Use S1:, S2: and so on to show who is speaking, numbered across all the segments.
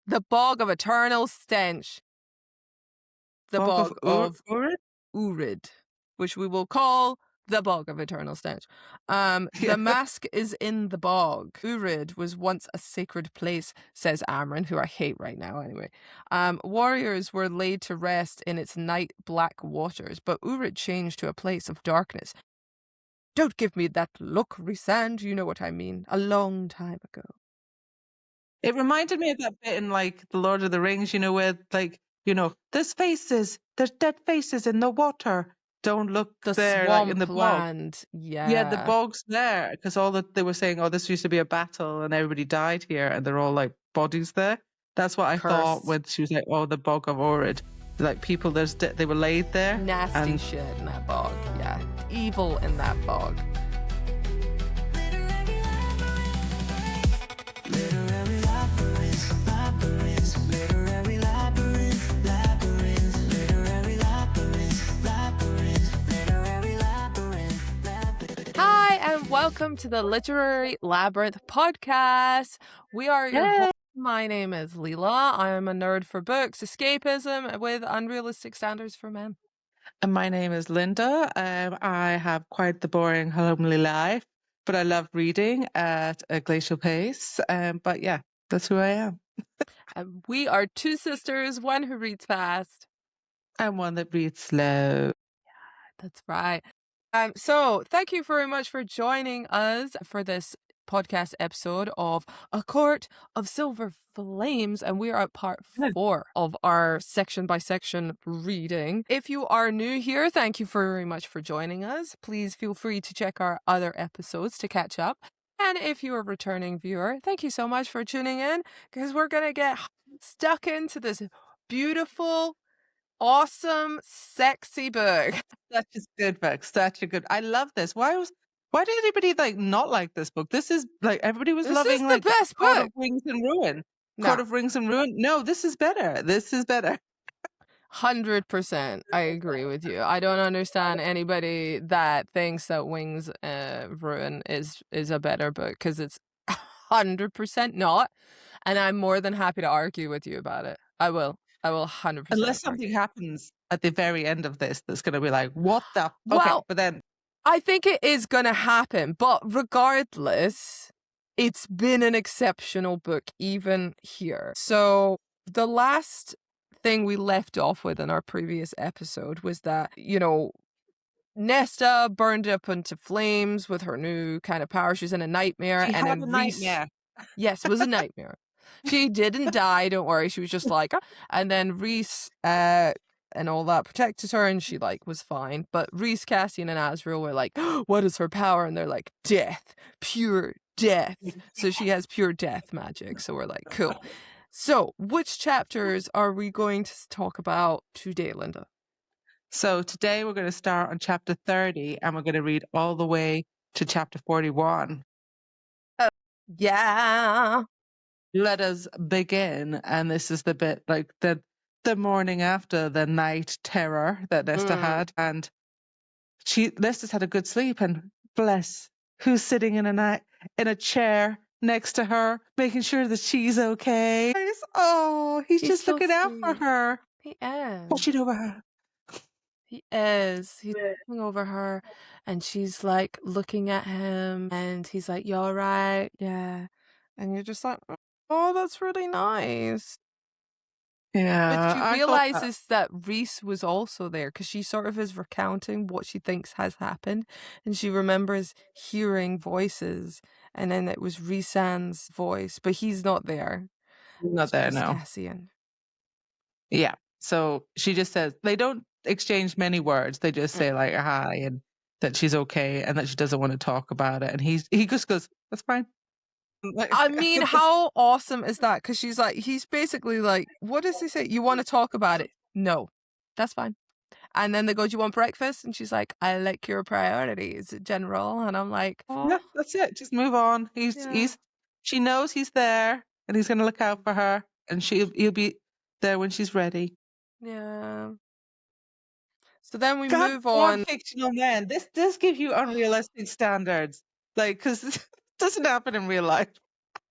S1: The Bog of Eternal Stench. The Bog of
S2: Oorid?
S1: Oorid, which we will call the Bog of Eternal Stench.
S2: Yeah.
S1: The mask is in the bog. Oorid was once a sacred place, says Amryn, who I hate right now anyway. Warriors were laid to rest in its night black waters, but Oorid changed to a place of darkness. Don't give me that look, Rhysand, you know what I mean. A long time ago.
S2: It reminded me of that bit in like The Lord of the Rings, where like, there's dead faces in the water. Don't look
S1: The
S2: there, like in the bog.
S1: swampland,
S2: Yeah, the bog's there because they were saying, oh, this used to be a battle and everybody died here, and they're all like bodies there. That's what I thought
S1: Cursed.
S2: when she was like, oh, the Bog of Oorid. Like people, they were laid there.
S1: Nasty shit in that bog. Yeah, evil in that bog. Hi, and welcome to the Literary Labyrinth podcast. We are your hosts. My name is Leela. I am a nerd for books, escapism with unrealistic standards for men.
S2: And my name is Linda. I have quite the boring, homely life, but I love reading at a glacial pace. But yeah, that's who I am.
S1: We are two sisters, one who reads fast.
S2: And one that reads slow.
S1: Yeah, that's right. So thank you very much for joining us for this podcast episode of A Court of Silver Flames, and we are at part 4 of our section by section reading. If you are new here, thank you very much for joining us. Please feel free to check our other episodes to catch up. And if you're a returning viewer, thank you so much for tuning in, because we're going to get stuck into this beautiful, awesome, sexy book.
S2: Such a good book. Such a good. I love this. Why did anybody like not like this book? This is like everybody was loving
S1: This is
S2: like
S1: the best
S2: Court
S1: book.
S2: of Rings and Ruin.
S1: No.
S2: Court of Rings and Ruin. No, this is better. This is better.
S1: 100%. I agree with you. I don't understand anybody that thinks that Wings Ruin is a better book, because it's 100% not. And I'm more than happy to argue with you about it. I will 100%.
S2: Unless something happens at the very end of this that's going to be like, what the?
S1: Well,
S2: okay, but then
S1: I think it is going to happen. But regardless, it's been an exceptional book even here. So the last thing we left off with in our previous episode was that, Nesta burned up into flames with her new kind of power. She was in a nightmare.
S2: She
S1: and
S2: had
S1: then
S2: a nightmare.
S1: Yes, it was a nightmare. She didn't die, don't worry. She was just like, and then Rhys and all that protected her, and she like was fine. But Rhys, Cassian, and Azriel were like, what is her power? And they're like, death, pure death. So she has pure death magic. So we're like, cool. So which chapters are we going to talk about today, Linda?
S2: So today we're going to start on chapter 30 and we're going to read all the way to chapter 41.
S1: Yeah.
S2: Let us begin. And this is the bit like the morning after the night terror that Nesta had. And Nesta's had a good sleep, and bless, who's sitting in a chair next to her, making sure that she's okay. Oh, he's just
S1: so
S2: looking out for
S1: sweet.
S2: her.
S1: He is.
S2: Watching over her.
S1: He is. He's looking over her, and she's like looking at him, and he's like, "You all right?" Yeah. And you're just like, "Oh, that's really nice."
S2: Yeah.
S1: But she realizes that Rhys was also there, because she sort of is recounting what she thinks has happened, and she remembers hearing voices, and then it was Rhysand's voice, but he's not there.
S2: Not there now.
S1: Cassian.
S2: Yeah. So she just says, they don't exchange many words. They just say like hi, and that she's okay, and that she doesn't want to talk about it. And he just goes, that's fine.
S1: I mean, how awesome is that? Because he's basically like, what does he say? You want to talk about it? No, that's fine. And then they go, do you want breakfast? And she's like, I like your priorities, General. And I'm like, oh.
S2: Yeah, that's it. Just move on. She knows he's there, and he's going to look out for her, and he'll be there when she's ready.
S1: Yeah. So then we move on.
S2: Fictional men. This does give you unrealistic standards, like, because this doesn't happen in real life.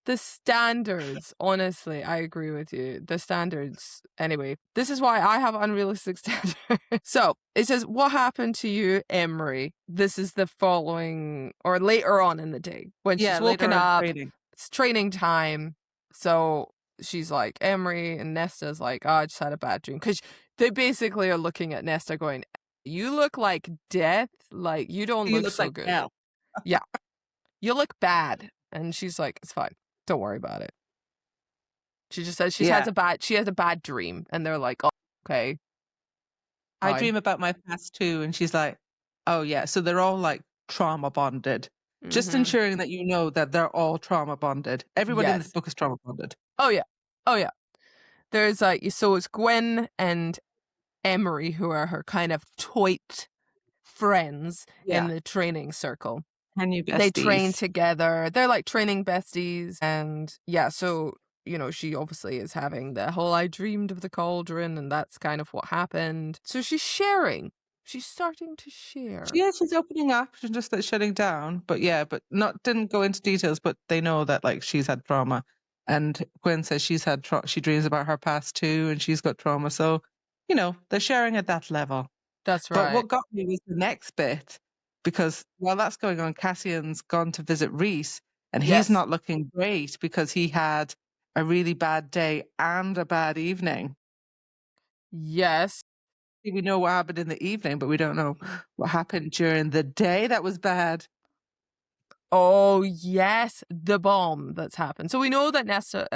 S1: The standards, honestly, I agree with you. The standards, anyway, this is why I have unrealistic standards. So it says, what happened to you, Emery? This is the following, or later on in the day, when she's woken
S2: later on
S1: up,
S2: training.
S1: it's training time. So she's like, Emery, and Nesta's like, oh, I just had a bad dream. Because they basically are looking at Nesta going, you look like death. Like, you don't
S2: You
S1: look
S2: look
S1: so
S2: like
S1: good.
S2: hell.
S1: Yeah. You look bad. And she's like, it's fine. Don't worry about it. She just says she has a bad dream. And they're like, oh, okay.
S2: I
S1: Fine.
S2: dream about my past too. And she's like, oh yeah. So they're all like trauma bonded. Just ensuring that you know that they're all trauma bonded. Everybody in this book is trauma bonded.
S1: Oh yeah. Oh yeah. There's like, so it's Gwen and Emery who are her kind of toit friends in the training circle.
S2: Her new besties.
S1: They train together. They're like training besties. And yeah, so, you know, she obviously is having the whole I dreamed of the cauldron, and that's kind of what happened. So she's sharing. She's starting to share.
S2: Yeah, she's opening up. She's just like shutting down. But yeah, but didn't go into details, but they know that like she's had trauma. And Gwen says she's had she dreams about her past too, and she's got trauma. So, you know, they're sharing at that level.
S1: That's right.
S2: But what got me was the next bit, because while that's going on, Cassian's gone to visit Reese, and he's not looking great because he had a really bad day and a bad evening.
S1: Yes.
S2: We know what happened in the evening, but we don't know what happened during the day that was bad.
S1: Oh yes, the bomb that's happened. So we know that Nesta,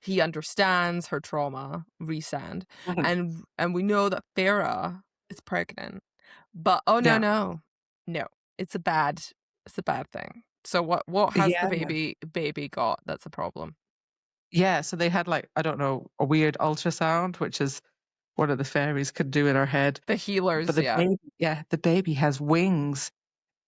S1: he understands her trauma, Rhysand, and we know that Farah is pregnant. But no, it's a bad thing. So what has the baby got? That's a problem.
S2: Yeah, so they had like, I don't know, a weird ultrasound, which is one of the fairies could do in her head.
S1: The healers,
S2: but the baby has wings.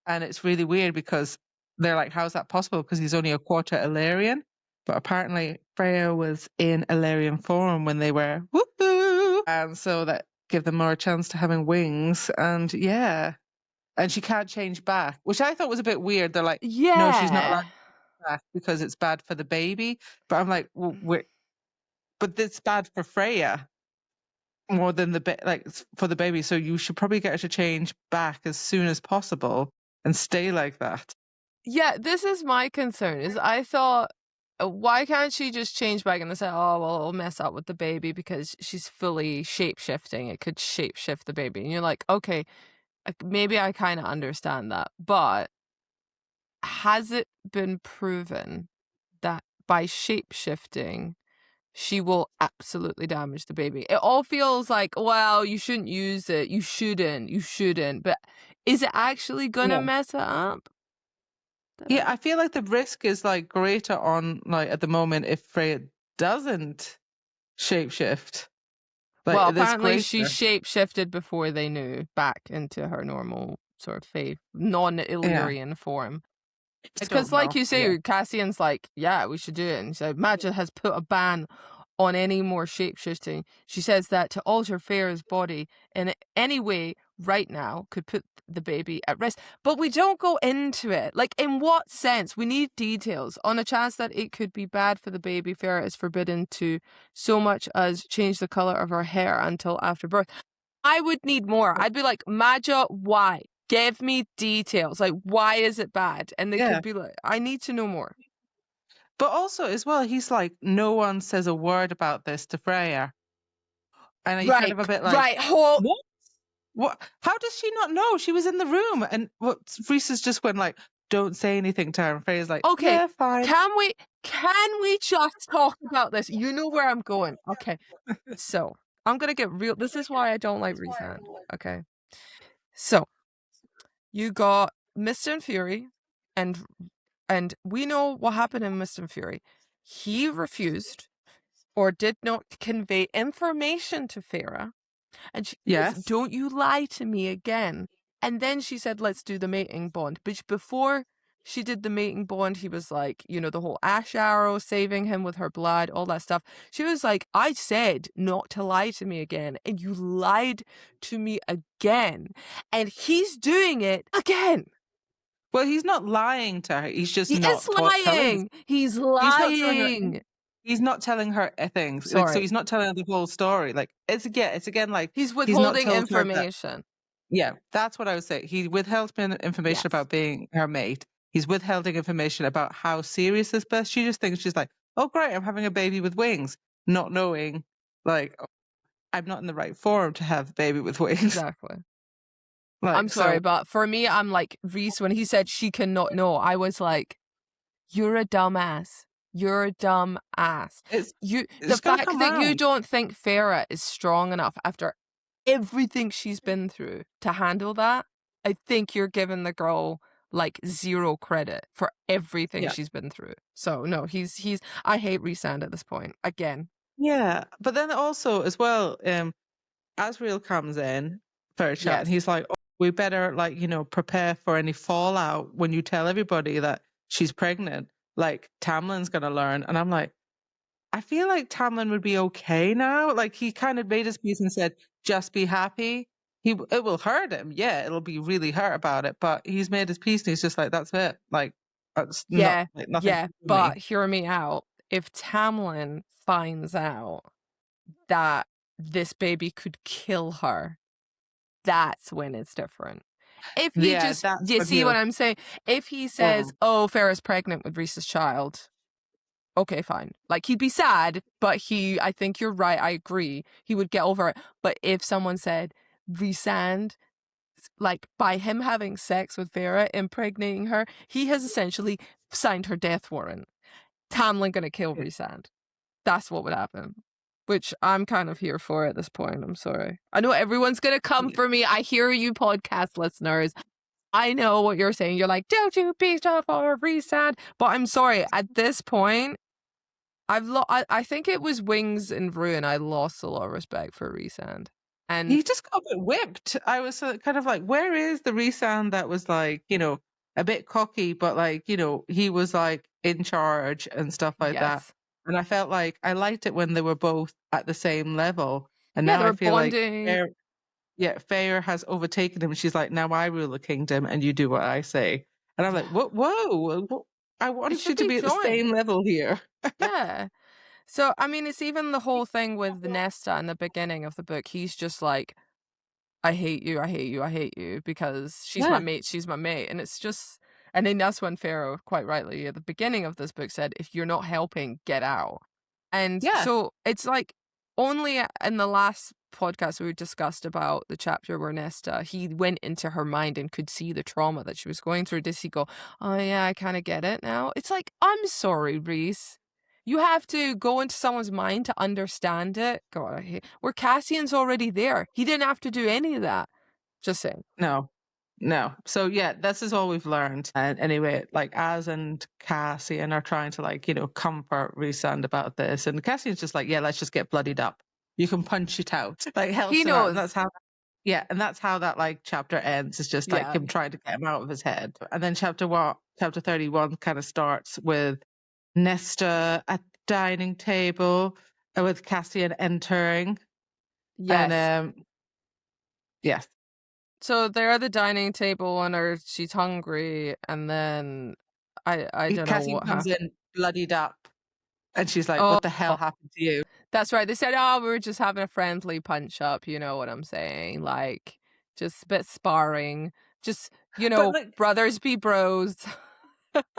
S2: And it's really weird because they're like, how's that possible? Because he's only a quarter Illyrian. But apparently Freya was in Illyrian form when they were whoop-hoo. And so that gave them more chance to having wings. And yeah. And she can't change back, which I thought was a bit weird. They're like, no, she's not allowed to change back because it's bad for the baby. But I'm like, well, but it's bad for Freya more than for the baby. So you should probably get her to change back as soon as possible and stay like that.
S1: Yeah, this is my concern. Is I thought, why can't she just change back and say, oh well, it'll mess up with the baby because she's fully shape-shifting. It could shape-shift the baby, and you're like, okay, maybe I kind of understand that, but has it been proven that by shape-shifting she will absolutely damage the baby? It all feels like, well, you shouldn't use it. You shouldn't. But is it actually gonna mess it up?
S2: Yeah, I feel like the risk is like greater on like at the moment if Freya doesn't shapeshift. Like,
S1: well, apparently she shape-shifted before they knew back into her normal sort of faith, non-Illyrian form. Because like you say, Cassian's like, yeah, we should do it. And so Magic has put a ban on any more shape-shifting. She says that to alter Farah's body in any way right now could put the baby at risk. But we don't go into it. Like, in what sense? We need details. On a chance that it could be bad for the baby, Farah is forbidden to so much as change the color of her hair until after birth. I would need more. I'd be like, Maja, why? Give me details. Like, why is it bad? And they could be like, I need to know more.
S2: But also, as well, he's like, no one says a word about this to Freya. And you're kind of a bit like, what? How does she not know? She was in the room. And Reese has just went like, don't say anything to her. And Freya's like, okay, yeah, fine.
S1: Can we just talk about this? You know where I'm going. Okay. So, I'm going to get real. This is why I don't like Rhysand. Okay. So, you got Mist and Fury, and we know what happened in Mist and Fury. He refused or did not convey information to Farah. And she said, don't you lie to me again. And then she said, let's do the mating bond. But before she did the mating bond, he was like, you know, the whole ash arrow, saving him with her blood, all that stuff. She was like, I said not to lie to me again, and you lied to me again. And he's doing it again.
S2: Well, he's not lying to her. He's just
S1: He
S2: not
S1: is
S2: telling
S1: lying. He's
S2: He's not telling her.
S1: lying.
S2: He's not telling her things. Like, so
S1: Sorry.
S2: he's not telling her the whole story. Like, it's again like
S1: He's
S2: he's not
S1: withholding
S2: told her that.
S1: information.
S2: Yeah, that's what I would say. He withheld information
S1: Yes.
S2: about being her mate. He's withholding information about how serious this birth. She just thinks she's like, oh great, I'm having a baby with wings, not knowing like I'm not in the right form to have a baby with wings.
S1: Exactly.
S2: Like,
S1: I'm sorry,
S2: so
S1: but for me, I'm like, Reese, when he said she cannot know, I was like, you're a dumbass. You're a dumb ass.
S2: it's
S1: The
S2: gonna
S1: fact
S2: come
S1: that you
S2: round.
S1: don't think Farah is strong enough after everything she's been through to handle that, I think you're giving the girl like zero credit for everything
S2: Yeah.
S1: she's been through. So no, he's I hate Resand at this point. Again.
S2: Yeah, but then also as well, Asriel comes in for a chat and
S1: Yes.
S2: he's like, oh, we better like, prepare for any fallout when you tell everybody that she's pregnant. Like Tamlin's gonna learn. And I'm like, I feel like Tamlin would be okay now. Like he kind of made his peace and said, just be happy. It will hurt him. Yeah, it'll be really hurt about it. But he's made his peace and he's just like, that's it. Like that's not
S1: Yeah.
S2: like nothing
S1: Yeah.
S2: to do with
S1: But
S2: me.
S1: hear me out. If Tamlin finds out that this baby could kill her, that's when it's different. If he
S2: Yeah,
S1: just,
S2: that's
S1: you
S2: when
S1: see what
S2: he'll
S1: I'm saying? If he says, oh, Farah's pregnant with Reese's child, okay, fine. Like, he'd be sad, but I think you're right, I agree. He would get over it. But if someone said, Resand, like, by him having sex with Farah, impregnating her, he has essentially signed her death warrant. Tamlin gonna kill Resand. That's what would happen. Which I'm kind of here for at this point. I'm sorry. I know everyone's going to come for me. I hear you, podcast listeners. I know what you're saying. You're like, don't you be tough or Resand. But I'm sorry. At this point, I think it was Wings and Ruin. I lost a lot of respect for Resand. And
S2: he just got a bit whipped. I was kind of like, where is the Resand that was like, a bit cocky, but like, he was like in charge and stuff like that.
S1: yes.
S2: And I felt like I liked it when they were both at the same level. And
S1: Yeah,
S2: now
S1: they
S2: I
S1: were
S2: feel like
S1: bonding.
S2: Fair has overtaken him. And she's like, now I rule the kingdom and you do what I say. And I'm like, whoa, I
S1: It
S2: wanted you
S1: should
S2: to
S1: be
S2: be at the
S1: joint.
S2: same level here.
S1: Yeah. So, I mean, it's even the whole thing with Nesta in the beginning of the book. He's just like, I hate you, I hate you, I hate you, because she's my
S2: Yeah.
S1: mate, she's my mate. And it's just, and then that's when Pharaoh, quite rightly, at the beginning of this book said, if you're not helping, get out. And
S2: Yeah.
S1: so it's like, only in the last podcast we discussed about the chapter where Nesta, he went into her mind and could see the trauma that she was going through. Does he go, oh yeah, I kind of get it now? It's like, I'm sorry, Reese. You have to go into someone's mind to understand it. God, I hate. Where Cassian's already there. He didn't have to do any of that. Just saying.
S2: No. So yeah, this is all we've learned. And anyway, like Az and Cassian are trying to like, comfort Rhysand about this. And Cassian's just like, yeah, let's just get bloodied up. You can punch it out. Like helps
S1: He
S2: him out.
S1: knows.
S2: And that's how that like chapter ends. It's just like
S1: Yeah.
S2: him trying to get him out of his head. And then chapter 31 kind of starts with Nesta at the dining table with Cassian entering.
S1: Yes.
S2: And yes.
S1: So they're at the dining table and she's hungry, and then I don't know
S2: Cassian
S1: what
S2: comes
S1: happened.
S2: in bloodied up. And she's like,
S1: Oh,
S2: what the hell happened to you?
S1: that's right. They said, oh, we were just having a friendly punch up. You know what I'm saying? Like, just a bit sparring. Just,
S2: But like,
S1: brothers be bros.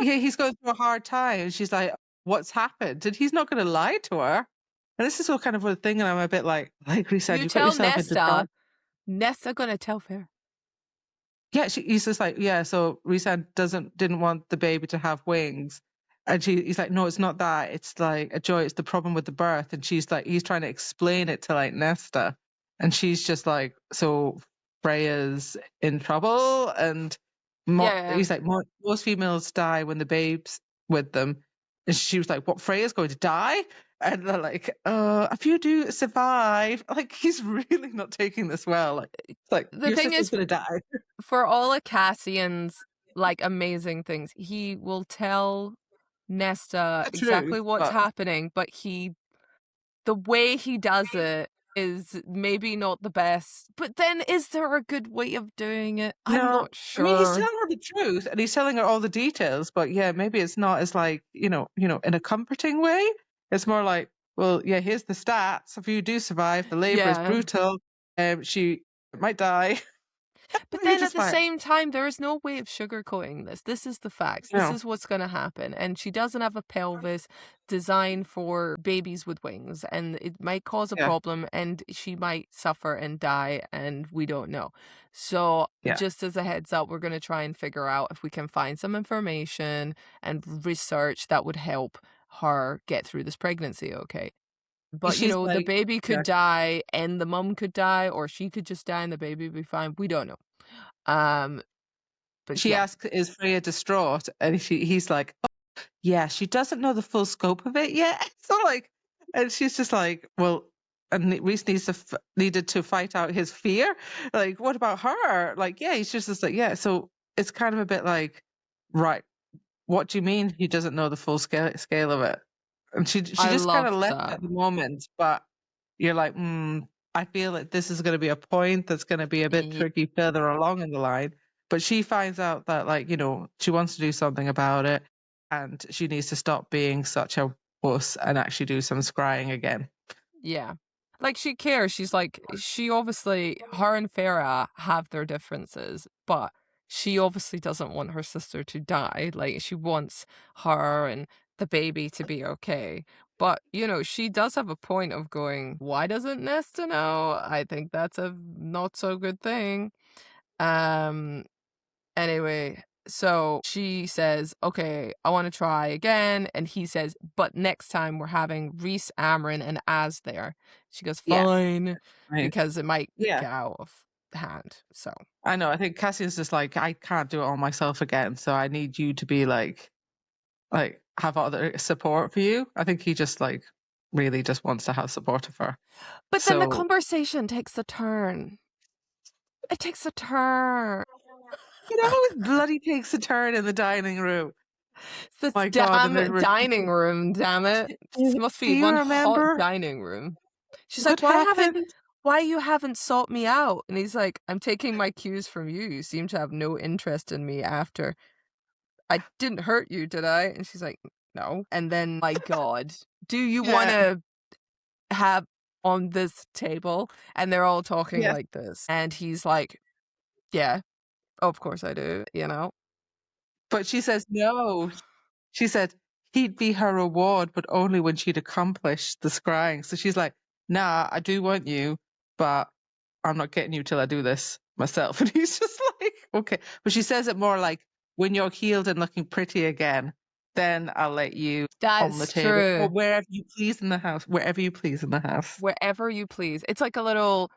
S2: he's going through a hard time. And she's like, what's happened? And he's not going to lie to her. And this is all kind of a thing. And I'm a bit like we said,
S1: You
S2: you got
S1: tell
S2: yourself into trouble.
S1: Nesta gonna tell Fair.
S2: Yeah, he's just like, yeah, so Rhysand didn't want the baby to have wings. And he's like, no, it's not that. It's like a joy. It's the problem with the birth. And she's like, he's trying to explain it to like Nesta. And she's just like, so Freya's in trouble. And he's like, most females die when the babe's with them. And she was like, what, Freya's going to die? And they're like, if you do survive, like he's really not taking this well. Like, it's like
S1: The
S2: your
S1: thing
S2: sister's
S1: is,
S2: gonna die.
S1: for all of Cassian's like amazing things, he will tell Nesta
S2: True,
S1: exactly what's
S2: but
S1: happening, but the way he does it is maybe not the best. But then is there a good way of doing it? I'm
S2: No,
S1: not
S2: I mean, he's
S1: sure.
S2: telling her the truth and he's telling her all the details, but yeah, maybe it's not as like, in a comforting way. It's more like, well, yeah, here's the stats. If you do survive, the labor is
S1: Yeah.
S2: brutal. She might die.
S1: But
S2: You're
S1: then at
S2: just
S1: the
S2: like,
S1: same time, there is no way of sugarcoating this. This is the facts. This
S2: no,
S1: is what's going to happen. And she doesn't have a pelvis designed for babies with wings, and it might cause a
S2: yeah,
S1: problem, and she might suffer and die, and we don't know. So,
S2: yeah.
S1: just as a heads up, we're going to try and figure out if we can find some information and research that would help her get through this pregnancy, okay? But,
S2: She's
S1: the
S2: like,
S1: baby
S2: yeah.
S1: could die and the mum could die, or she could just die and the baby would be fine. We don't know. Um, but
S2: She
S1: yeah,
S2: asks, is Freya distraught? And he's like, yeah, she doesn't know the full scope of it yet. So like, and she's just like, well, and Reese needed to fight out his fear. Like, what about her? Like, yeah, he's just like, yeah. So it's kind of a bit like, right, what do you mean he doesn't know the full scale of it? And she
S1: I
S2: just kind of
S1: loved
S2: left
S1: that.
S2: at the moment, but you're like, I feel like this is going to be a point that's going to be a bit
S1: Ye
S2: tricky further along in the line. But she finds out that, like, she wants to do something about it and she needs to stop being such a wuss and actually do some scrying again.
S1: Yeah. Like, she cares. She's like, she obviously, her and Farah have their differences, but she obviously doesn't want her sister to die. Like, she wants her and the baby to be okay. But, she does have a point of going, why doesn't Nesta know? I think that's a not so good thing. Um, Anyway, so she says, "Okay, I want to try again." And he says, "But next time we're having Reese, Amryn, and Az there." She goes,
S2: Yeah.
S1: "Fine,"
S2: Right.
S1: because it might
S2: Yeah.
S1: get out of hand. So,
S2: I know. I think Cassian's just like, I can't do it all myself again. So I need you to be like have other support for you. I think he just like really just wants to have support of her.
S1: but then the
S2: So
S1: conversation takes a turn. It takes a turn.
S2: it always bloody takes a turn in the dining room.
S1: It's this
S2: My God, and
S1: damn dining room, damn it. This must
S2: do
S1: be
S2: you
S1: one hot
S2: remember
S1: dining room. She's like,
S2: what happened?
S1: why you haven't sought me out? And he's like, I'm taking my cues from you. You seem to have no interest in me after I didn't hurt you, did I? And she's like, no. And then, my God, do you want
S2: Yeah,
S1: to have on this table? And they're all talking
S2: yeah.
S1: like this. And he's like, yeah, of course I do,
S2: But she says no. She said he'd be her reward, but only when she'd accomplished the scrying. So she's like, nah, I do want you, but I'm not getting you till I do this myself. And he's just like, okay. But she says it more like, when you're healed and looking pretty again, then I'll let you on the
S1: That's
S2: table or
S1: true.
S2: wherever you please in the house, wherever you please in the house.
S1: Wherever you please. It's like a little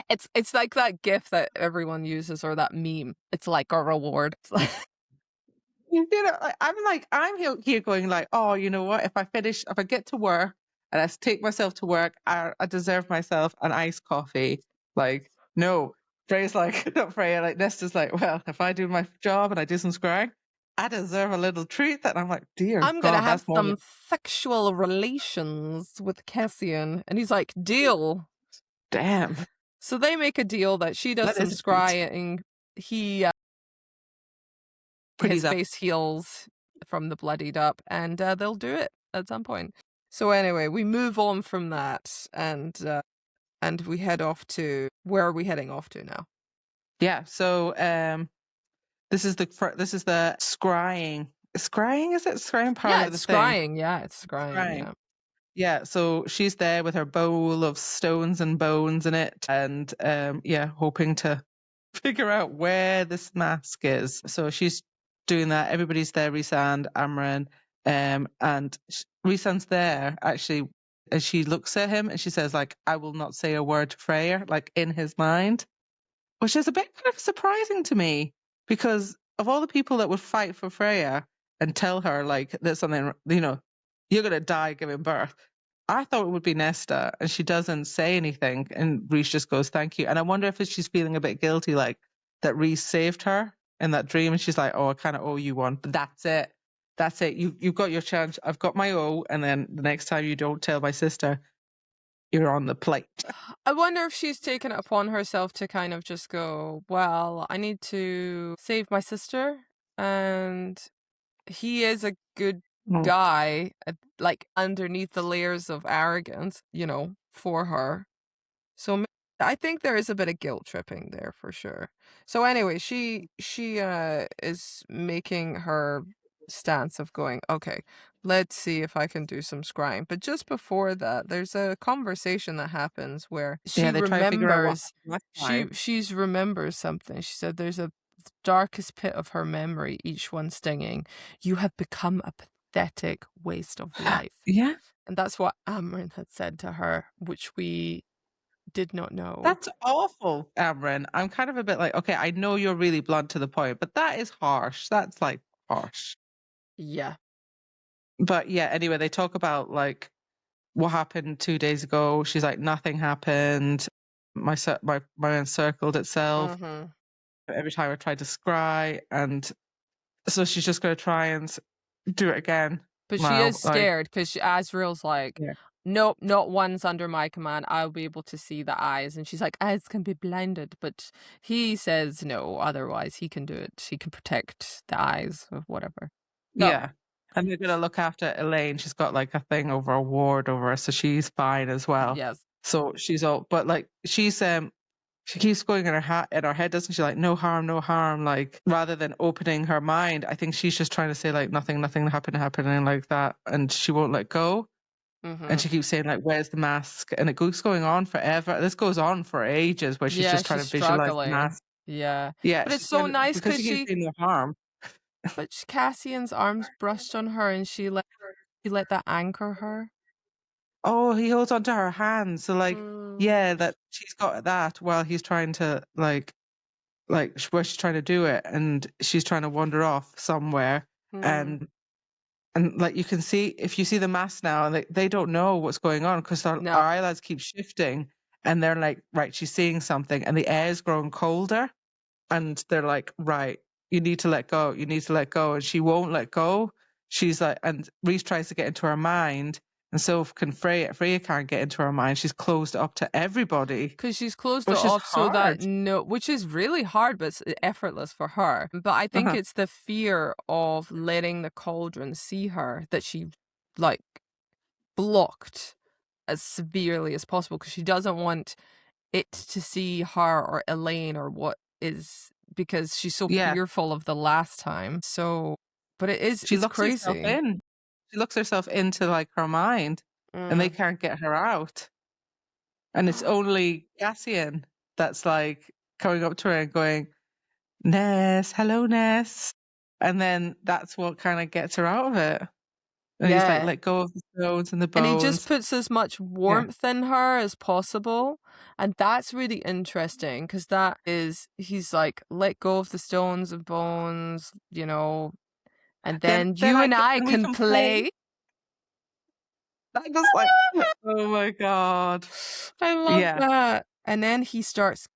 S1: it's like that GIF that everyone uses or that meme. It's like a reward. It's like
S2: I'm here going like, oh, you know what? If I get to work and I take myself to work, I deserve myself an iced coffee. Like, no. Freya's like, not Freya, like Nesta's like, well, if I do my job and I do some scrying, I deserve a little treat. And I'm like, dear
S1: I'm gonna
S2: God,
S1: have
S2: that's more
S1: some sexual relations with Cassian. And he's like, deal.
S2: damn.
S1: So they make a deal that she does
S2: That
S1: some
S2: is a treat.
S1: scrying. He
S2: Pretty's
S1: his
S2: up.
S1: face heals from the bloodied up, and they'll do it at some point. So anyway, we move on from that, and we head off to where are we heading off to now?
S2: Yeah. So this is the scrying. Scrying, is it? Scrying part
S1: Yeah,
S2: of the
S1: it's
S2: thing.
S1: scrying. Yeah, it's scrying.
S2: Scrying.
S1: Yeah.
S2: Yeah, so she's there with her bowl of stones and bones in it, and hoping to figure out where this mask is. So she's doing that. Everybody's there, Rhysand, Amryn, and Rhysand's there actually. As she looks at him and she says, like, I will not say a word to Freyr, like in his mind, which is a bit kind of surprising to me because of all the people that would fight for Freya and tell her like there's something, you're gonna die giving birth. I thought it would be Nesta, and she doesn't say anything, and Reese just goes, "Thank you." And I wonder if she's feeling a bit guilty, like that Reese saved her in that dream, and she's like, "Oh, I kind of owe you one, but that's it. That's it. You've got your chance. I've got my O, and then the next time you don't tell my sister." you're on the plate.
S1: I wonder if she's taken it upon herself to kind of just go, well, I need to save my sister, and he is a good guy, like underneath the layers of arrogance, for her. So I think there is a bit of guilt tripping there for sure. So anyway, she is making her stance of going, okay, let's see if I can do some scrying. But just before that, there's a conversation that happens where she
S2: They try to figure out what
S1: remembers
S2: happened last time.
S1: she's remembers something. She said there's a darkest pit of her memory, each one stinging. You have become a pathetic waste of life.
S2: Yeah.
S1: And that's what Amryn had said to her, which we did not know.
S2: That's awful, Amryn. I'm kind of a bit like, okay, I know you're really blunt to the point, but that is harsh. That's like harsh.
S1: Yeah.
S2: But yeah, anyway, they talk about like what happened 2 days ago. She's like, nothing happened. My encircled itself.
S1: Mm-hmm.
S2: Every time I tried to scry, and so she's just going to try and do it again.
S1: But she is scared because Azrael's like, nope, not one's under my command. I'll be able to see the eyes. And she's like, eyes can be blinded. But he says no, otherwise he can do it. He can protect the eyes or whatever. So,
S2: yeah. And they're going to look after Elaine. She's got like a thing over a ward over her, so she's fine as well.
S1: Yes.
S2: So she's all, but like she's she keeps going in her head, doesn't she? Like, no harm. Like, rather than opening her mind, I think she's just trying to say like nothing happening like that, and she won't let go.
S1: Mm-hmm.
S2: And she keeps saying like, "Where's the mask?" And it goes going on forever. This goes on for ages, where she's just trying to visualize the mask.
S1: Yeah.
S2: Yeah,
S1: but it's so nice
S2: because she keeps saying no harm.
S1: But Cassian's arms brushed on her, and she let that anchor her.
S2: Oh, he holds onto her hand, so like, yeah, that she's got that while he's trying to like where she's trying to do it, and she's trying to wander off somewhere, and like you can see, if you see the mask now, and they don't know what's going on because our eyelids keep shifting, and they're like, right, she's seeing something, and the air's growing colder, and they're like, right, you need to let go, and she won't let go. She's like, and Reese tries to get into her mind, and so can Freya. Freya can't get into her mind. She's closed up to everybody.
S1: Because she's closed it off so that which is really hard, but it's effortless for her. But I think it's the fear of letting the cauldron see her that she like blocked as severely as possible, because she doesn't want it to see her or Elaine or what is, because she's so fearful of the last time. So, but it's crazy.
S2: She looks herself into like her mind, and they can't get her out. And it's only Cassian that's like coming up to her and going, Ness, hello, Ness. And then that's what kind of gets her out of it. And he's like, let go of the stones and the bones.
S1: And he just puts as much warmth in her as possible. And that's really interesting, because he's like, let go of the stones and bones, and then you and I can play.
S2: I was like, oh my God.
S1: I love that. And then he starts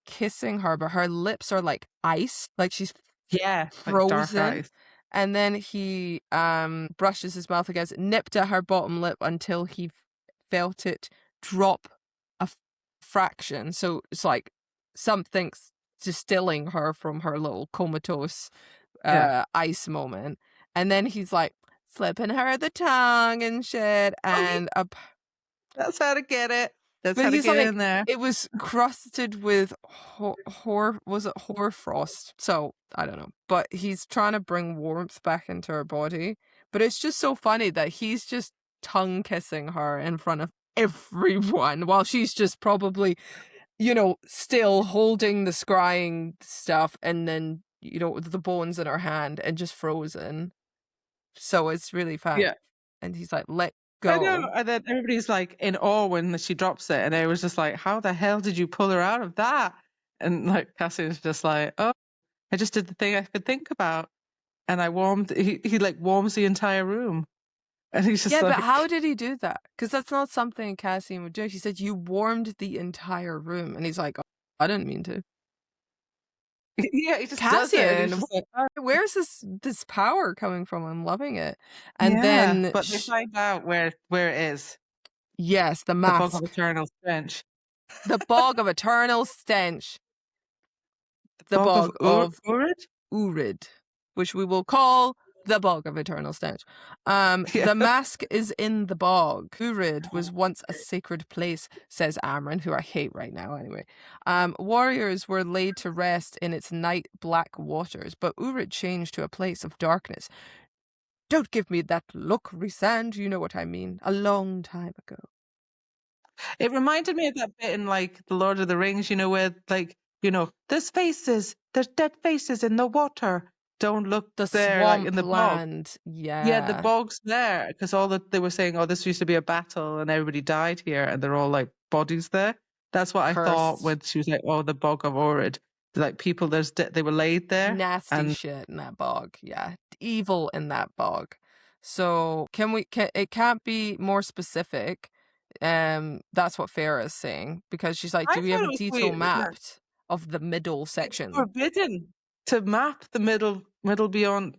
S1: kissing her, but her lips are like ice, like she's frozen.
S2: Like dark ice.
S1: And then he brushes his mouth against it, nipped at her bottom lip until he felt it drop a fraction. So it's like something's distilling her from her little comatose ice moment. And then he's like slipping her the tongue and shit. And
S2: that's how to get it. That's how to get in there.
S1: It was crusted with hoarfrost? So I don't know. But he's trying to bring warmth back into her body. But it's just so funny that he's just tongue kissing her in front of everyone while she's just probably, still holding the scrying stuff, and then, the bones in her hand and just frozen. So it's really fun.
S2: Yeah.
S1: And he's like, let go.
S2: I know. And then everybody's like in awe when she drops it. And I was just like, how the hell did you pull her out of that? And like Cassian's just like, oh, I just did the thing I could think about. And I he like warms the entire room. And he's just
S1: but how did he do that? Because that's not something Cassian would do. He said, you warmed the entire room. And he's like, oh, I didn't mean to.
S2: Yeah, he just
S1: Cassian,
S2: does it. Like,
S1: where's this power coming from? I'm loving it. And then
S2: but they find out where it is.
S1: Yes, the
S2: The Bog of
S1: mask.
S2: Eternal Stench.
S1: The Bog of Eternal Stench. The
S2: Bog of
S1: Bog of
S2: Oorid?
S1: Oorid, which we will call the Bog of Eternal Stench.
S2: Yeah.
S1: The mask is in the bog. Oorid was once a sacred place, says Amryn, who I hate right now anyway. Warriors were laid to rest in its night black waters, but Oorid changed to a place of darkness. Don't give me that look, Rhysand, you know what I mean. A long time ago.
S2: It reminded me of that bit in like The Lord of the Rings, where like, there's faces, there's dead faces in the water. Don't look
S1: The
S2: there, like in
S1: swamp
S2: the bog.
S1: land,
S2: Yeah, the
S1: yeah.
S2: bog's there because all that they were saying, oh, this used to be a battle and everybody died here, and they're all like bodies there. That's what I thought
S1: Cursed.
S2: when she was like, oh, the Bog of Oorid. Like people, they were laid there,
S1: Nasty
S2: and
S1: shit in that bog. Yeah. Evil in that bog. So it can't be more specific. That's what Farah's saying, because she's like,
S2: I
S1: do we have
S2: thought
S1: a
S2: it was
S1: detail
S2: weird.
S1: mapped of the middle
S2: It's
S1: section?
S2: forbidden to map the middle beyond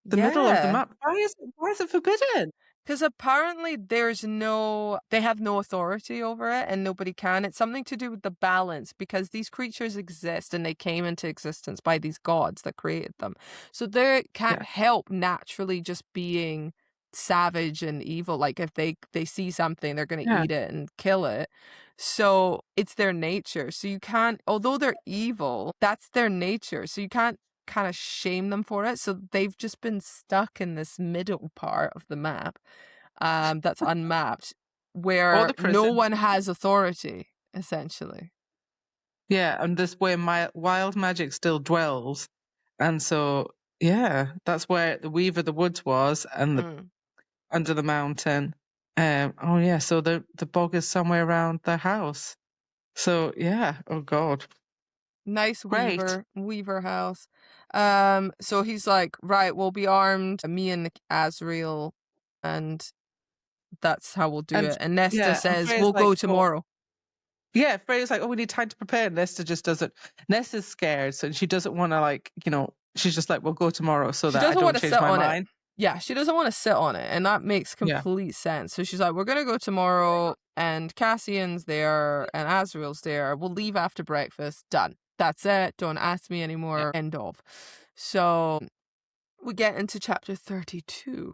S2: the middle of the
S1: Yeah.
S2: map. Why is it forbidden?
S1: Because apparently they have no authority over it and nobody can. It's something to do with the balance, because these creatures exist and they came into existence by these gods that created them. So they can't
S2: Yeah,
S1: help naturally just being savage and evil. Like if they see something, they're going to
S2: yeah.
S1: eat it and kill it. So it's their nature. So you can't, although they're evil, that's their nature. So you can't kind of shame them for it. So they've just been stuck in this middle part of the map that's unmapped,
S2: Or
S1: where
S2: the
S1: no
S2: prison.
S1: one has authority, essentially.
S2: Yeah, and this where my wild magic still dwells, and so yeah, that's where the Weaver of the Woods was, and the
S1: Mm.
S2: under the mountain. Oh yeah, so the bog is somewhere around the house. So yeah, oh god,
S1: Nice
S2: great.
S1: Weaver house. So he's like, right, we'll be armed, me and Azrael, and that's how we'll do
S2: And
S1: it. And Nesta
S2: yeah, and
S1: says,
S2: Freya's
S1: we'll
S2: like,
S1: go
S2: oh
S1: tomorrow.
S2: yeah, Freya's like, oh, we need time to prepare. Nesta just doesn't. Nesta's scared, so she doesn't want to like, she's just like, we'll go tomorrow so
S1: She
S2: that I
S1: doesn't want
S2: don't
S1: to
S2: change
S1: sit
S2: my
S1: on it.
S2: mind.
S1: Yeah, she doesn't want to sit on it, and that makes
S2: Yeah,
S1: complete sense. So she's like, we're gonna go tomorrow, and Cassian's there, and Azrael's there. We'll leave after breakfast. Done. That's it. Don't ask me
S2: yeah.
S1: anymore. End of. So we get into chapter 32.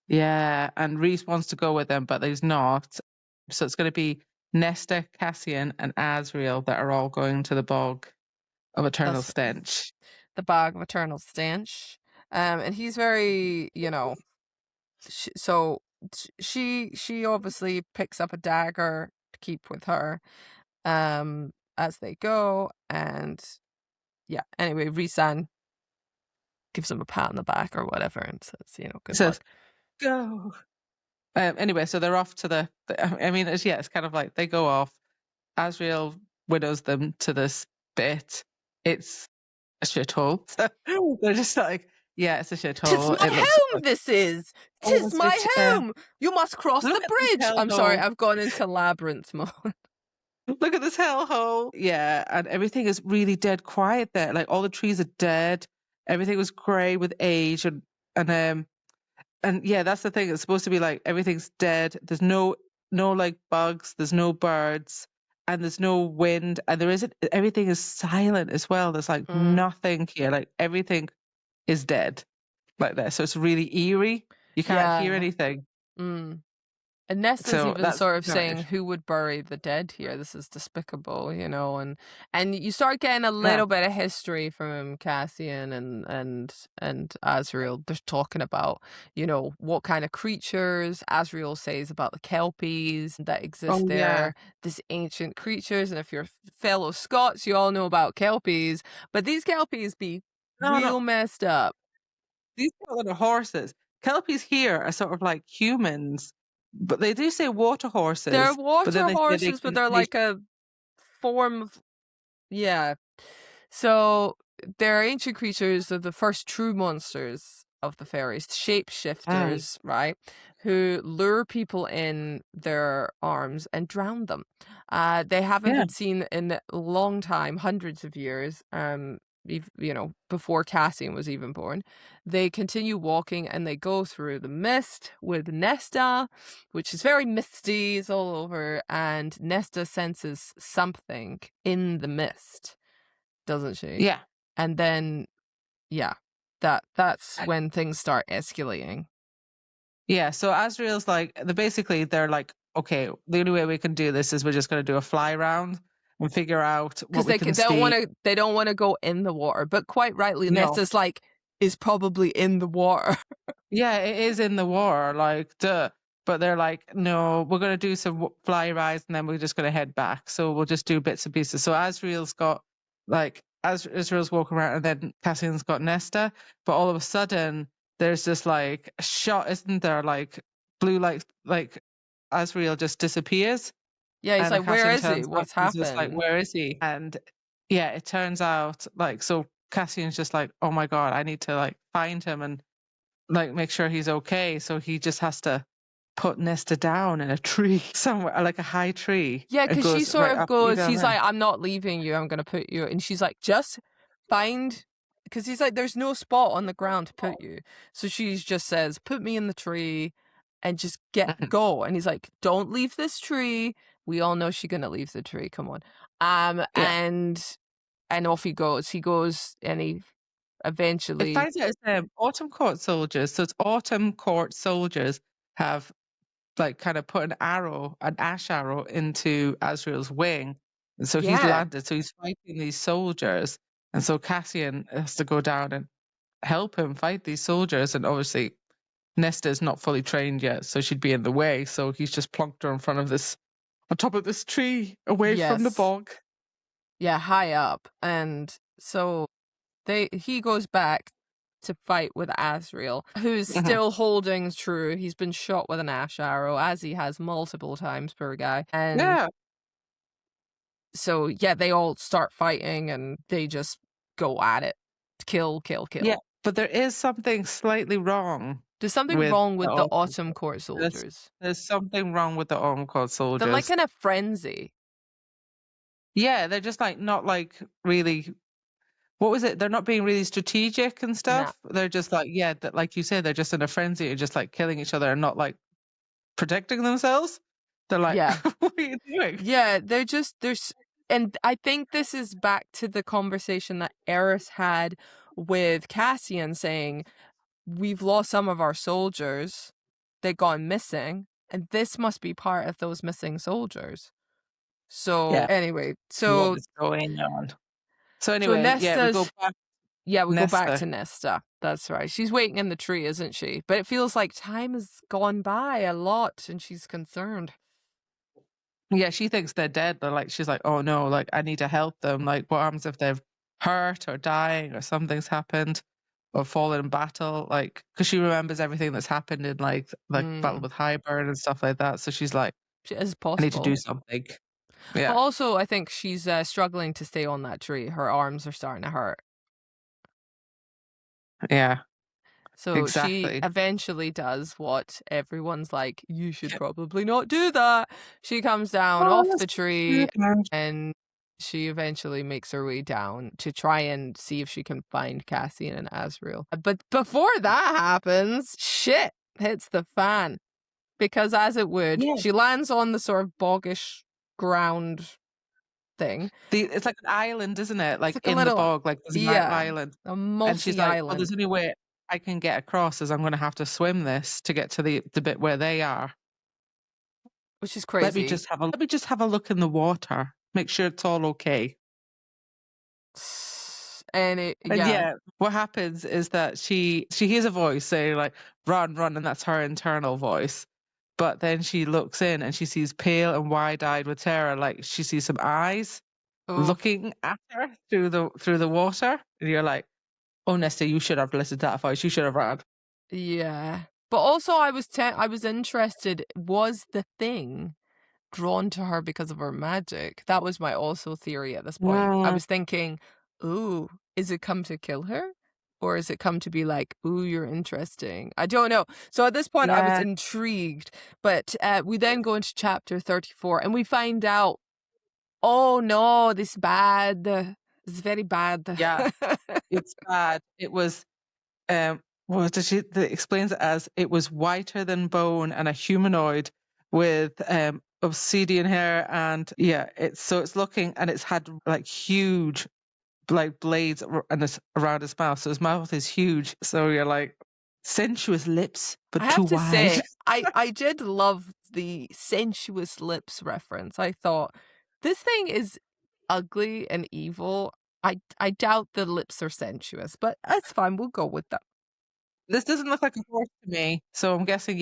S2: Yeah, and Reese wants to go with them, but he's not. So it's going to be Nesta, Cassian, and Azrael that are all going to the Bog of Eternal
S1: That's
S2: Stench.
S1: the Bog of Eternal Stench. And he's very, so she obviously picks up a dagger to keep with her, as they go, and yeah. Anyway, Rhysand gives him a pat on the back or whatever and says,
S2: He
S1: good
S2: says,
S1: luck.
S2: go. Anyway, so they're off to I mean, it's kind of like they go off. Azrael widows them to this bit. It's a shithole. So they're just like, yeah, it's a
S1: "'Tis
S2: shithole.
S1: my
S2: It looks
S1: home,
S2: like,
S1: this is!
S2: oh,
S1: 'Tis my home! You must cross
S2: look
S1: the
S2: at this
S1: bridge!" I'm sorry,
S2: hellhole.
S1: I've gone into Labyrinth mode.
S2: Look at this hellhole. Yeah, and everything is really dead quiet there. Like all the trees are dead. Everything was grey with age, and yeah, that's the thing. It's supposed to be like everything's dead. There's no like bugs. There's no birds, and there's no wind, and there isn't. Everything is silent as well. There's like
S1: Mm,
S2: nothing here. Like everything is dead like that. So it's really eerie. You can't hear
S1: yeah.
S2: anything.
S1: Mm. And Nesta's
S2: So
S1: even
S2: that's
S1: sort of
S2: kind
S1: saying,
S2: of
S1: who would bury the dead here? This is despicable, and you start getting a
S2: yeah.
S1: little bit of history from Cassian and Azrael. They're talking about, what kind of creatures. Azrael says about the Kelpies that exist
S2: Oh yeah.
S1: there, these ancient creatures. And if you're fellow Scots, you all know about Kelpies, but these Kelpies be
S2: No, no.
S1: real messed up.
S2: These people are horses. Kelpies here are sort of like humans, but they do say water
S1: They're
S2: horses. But then
S1: water
S2: they say
S1: horses, but they're
S2: they
S1: like a form of, yeah. So they're ancient creatures. They're the first true monsters of the fairies,
S2: mm,
S1: shapeshifters, right? Who lure people in their arms and drown them. They haven't
S2: yeah.
S1: been seen in a long time, hundreds of years. before Cassian was even born. They continue walking and they go through the mist with Nesta, which is very misty, it's all over, and Nesta senses something in the mist, doesn't she?
S2: Yeah.
S1: And then, yeah, that's when things start escalating.
S2: Yeah, so Asriel's like, they're like, okay, the only way we can do this is we're just going to do a fly round and figure out what we can see.
S1: They don't want to go in the water, but quite rightly,
S2: No.
S1: Nesta's like, is probably in the water.
S2: Yeah, it is in the water, like, duh. But they're like, no, we're going to do some fly rides and then we're just going to head back. So we'll just do bits and pieces. So Asriel's got, like, Asriel's walking around and then Cassian's got Nesta. But all of a sudden, there's this, like, shot, isn't there? Like, blue light, like, Asriel just disappears.
S1: Yeah, he's
S2: And
S1: like, where
S2: Cassian
S1: is he?
S2: turns
S1: What's
S2: up and he's just like,
S1: happened?
S2: where is he? And yeah, it turns out, like, so Cassian's just like, oh my God, I need to, like, find him and, like, make sure he's okay. So he just has to put Nesta down in a tree somewhere, like a high tree.
S1: Yeah, because she sort of goes, he's
S2: there.
S1: like, I'm not leaving you, I'm going to put you. And she's like, just find, because he's like, there's no spot on the ground to put you. So she just says, put me in the tree and just go. And he's like, don't leave this tree. We all know she's going to leave the tree. Come on.
S2: Yeah.
S1: And off he goes. He goes and he eventually.
S2: It finds out it's Autumn Court soldiers. So it's Autumn Court soldiers have, like, kind of put an ash arrow into Asriel's wing. And so he's landed. So he's fighting these soldiers. And so Cassian has to go down and help him fight these soldiers. And obviously Nesta is not fully trained yet, so she'd be in the way. So he's just plonked her in front of on top of this tree, away from the bog.
S1: Yeah, high up. And so he goes back to fight with Asriel, who's still holding true. He's been shot with an ash arrow, as he has multiple times, poor guy. And
S2: yeah.
S1: So yeah, they all start fighting and they just go at it. Kill.
S2: Yeah, but there is something slightly wrong.
S1: There's something wrong with the Autumn Court soldiers.
S2: There's something wrong with the Autumn Court soldiers.
S1: They're like in a frenzy.
S2: Yeah, they're just like not like really. What was it? They're not being really strategic and stuff. No. They're just like, yeah, that, like you said, they're just in a frenzy and just like killing each other and not like protecting themselves. They're like, yeah. What are you doing?
S1: Yeah, and I think this is back to the conversation that Eris had with Cassian saying, we've lost some of our soldiers. They've gone missing. And this must be part of those missing soldiers. So anyway,
S2: what is going on? So anyway, we go back.
S1: Yeah, we go back to Nesta. That's right. She's waiting in the tree, isn't she? But it feels like time has gone by a lot and she's concerned.
S2: Yeah, she thinks they're dead. She's like, oh no, like I need to help them. Like, what happens if they've hurt or dying or something's happened or fallen in battle? Like, because she remembers everything that's happened in like battle with Highburn and stuff like that. So she's like,
S1: as possible,
S2: I need to do something. Yeah.
S1: But also, I think she's struggling to stay on that tree. Her arms are starting to hurt.
S2: Yeah.
S1: So she eventually does what everyone's like, you should probably not do that. She comes down off the tree and she eventually makes her way down to try and see if she can find Cassian and Asriel. But before that happens, shit hits the fan. Because as it would, she lands on the sort of boggish ground thing.
S2: It's like an island, isn't it? Like in the bog, like there's an island.
S1: A multi-island.
S2: And she's like, well, there's only way I can get across is I'm going to have to swim this to get to the bit where they are.
S1: Which is crazy.
S2: Let me just have a look in the water. Make sure it's all okay.
S1: And
S2: what happens is that she hears a voice saying like, run, and that's her internal voice. But then she looks in and she sees pale and wide-eyed with terror, like she sees some eyes looking at her through the water. And you're like, oh, Nesta, you should have listened to that voice. You should have run.
S1: Yeah. But also I was interested, was the thing drawn to her because of her magic? That was my also theory at this point. I was thinking, ooh, is it come to kill her? Or is it come to be like, ooh, you're interesting? I don't know. So at this point, I was intrigued. But we then go into chapter 34 and we find out, oh no, this bad It's very bad.
S2: Yeah, it's bad. It was, what does she explains it as? It was whiter than bone and a humanoid with obsidian hair, and yeah, it's looking, and it's had like huge like blades and it's around his mouth, so his mouth is huge. So you're like, sensuous lips,
S1: I
S2: but too
S1: have to
S2: wide.
S1: say, I did love the sensuous lips reference. I thought, this thing is ugly and evil. I doubt the lips are sensuous, but that's fine. We'll go with that.
S2: This doesn't look like a horse to me, so I'm guessing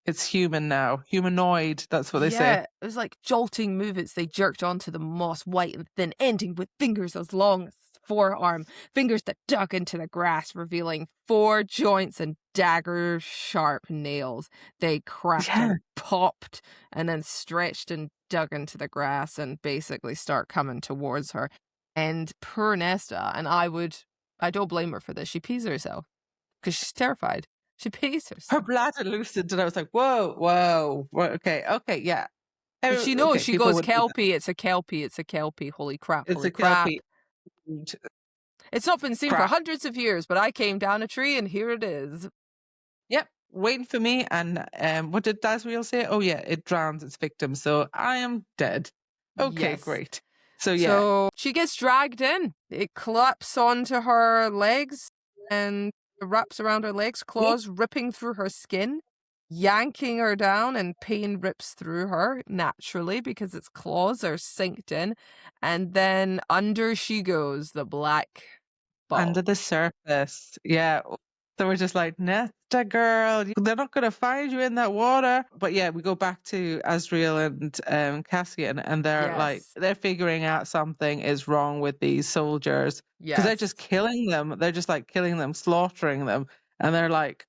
S2: it's human now, humanoid. That's what they say.
S1: Yeah, it was like jolting movements. They jerked onto the moss, white and thin, ending with fingers as long as forearm, fingers that dug into the grass, revealing 4 joints and dagger-sharp nails. They cracked
S2: Yeah,
S1: and popped, and then stretched and dug into the grass, and basically start coming towards her. And poor Nesta, and I don't blame her for this. She pees herself because she's terrified. She pees
S2: her
S1: herself.
S2: bladder loosened, and I was like, whoa, okay, yeah.
S1: And she knows,
S2: Okay,
S1: she
S2: people
S1: goes,
S2: would do that.
S1: Kelpie, it's a Kelpie, it's a Kelpie, holy crap,
S2: It's
S1: holy
S2: a
S1: crap.
S2: Kelpie.
S1: It's not been seen for
S2: Crap.
S1: hundreds of years, but I came down a tree and here it is.
S2: Yep, waiting for me. And what did Dasriel say? Oh yeah, it drowns its victim, so I am dead. Okay,
S1: Yes.
S2: great. So yeah,
S1: So she gets dragged in. It claps onto her legs and wraps around her legs, claws ripping through her skin, yanking her down, and pain rips through her naturally because its claws are synced in. And then under she goes, the black ball.
S2: under the surface. Yeah. So we're just like, Nesta girl, they're not going to find you in that water. But yeah, we go back to Asriel and Cassian, and they're like,
S1: Yes.
S2: they're figuring out something is wrong with these soldiers because they're just
S1: Yes.
S2: killing them. They're just like killing them, slaughtering them. And they're like,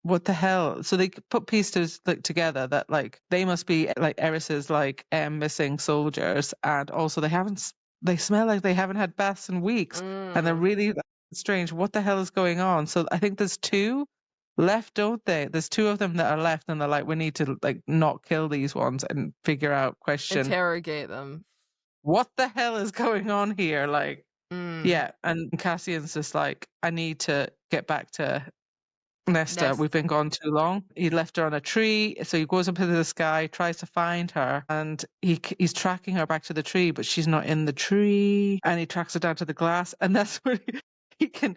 S2: what the hell? So they put pieces like together that like they must be like Eris's like missing soldiers, and also they smell like they haven't had baths in weeks, and they're really strange. What the hell is going on? So I think there's 2 left, don't they? There's 2 of them that are left, and they're like, we need to like not kill these ones and figure out, question,
S1: Interrogate them.
S2: what the hell is going on here? Like, yeah. And Cassian's just like, I need to get back to Nesta. We've been gone too long. He left her on a tree, so he goes up into the sky, tries to find her, and he's tracking her back to the tree, but she's not in the tree. And he tracks her down to the glass, and that's where he can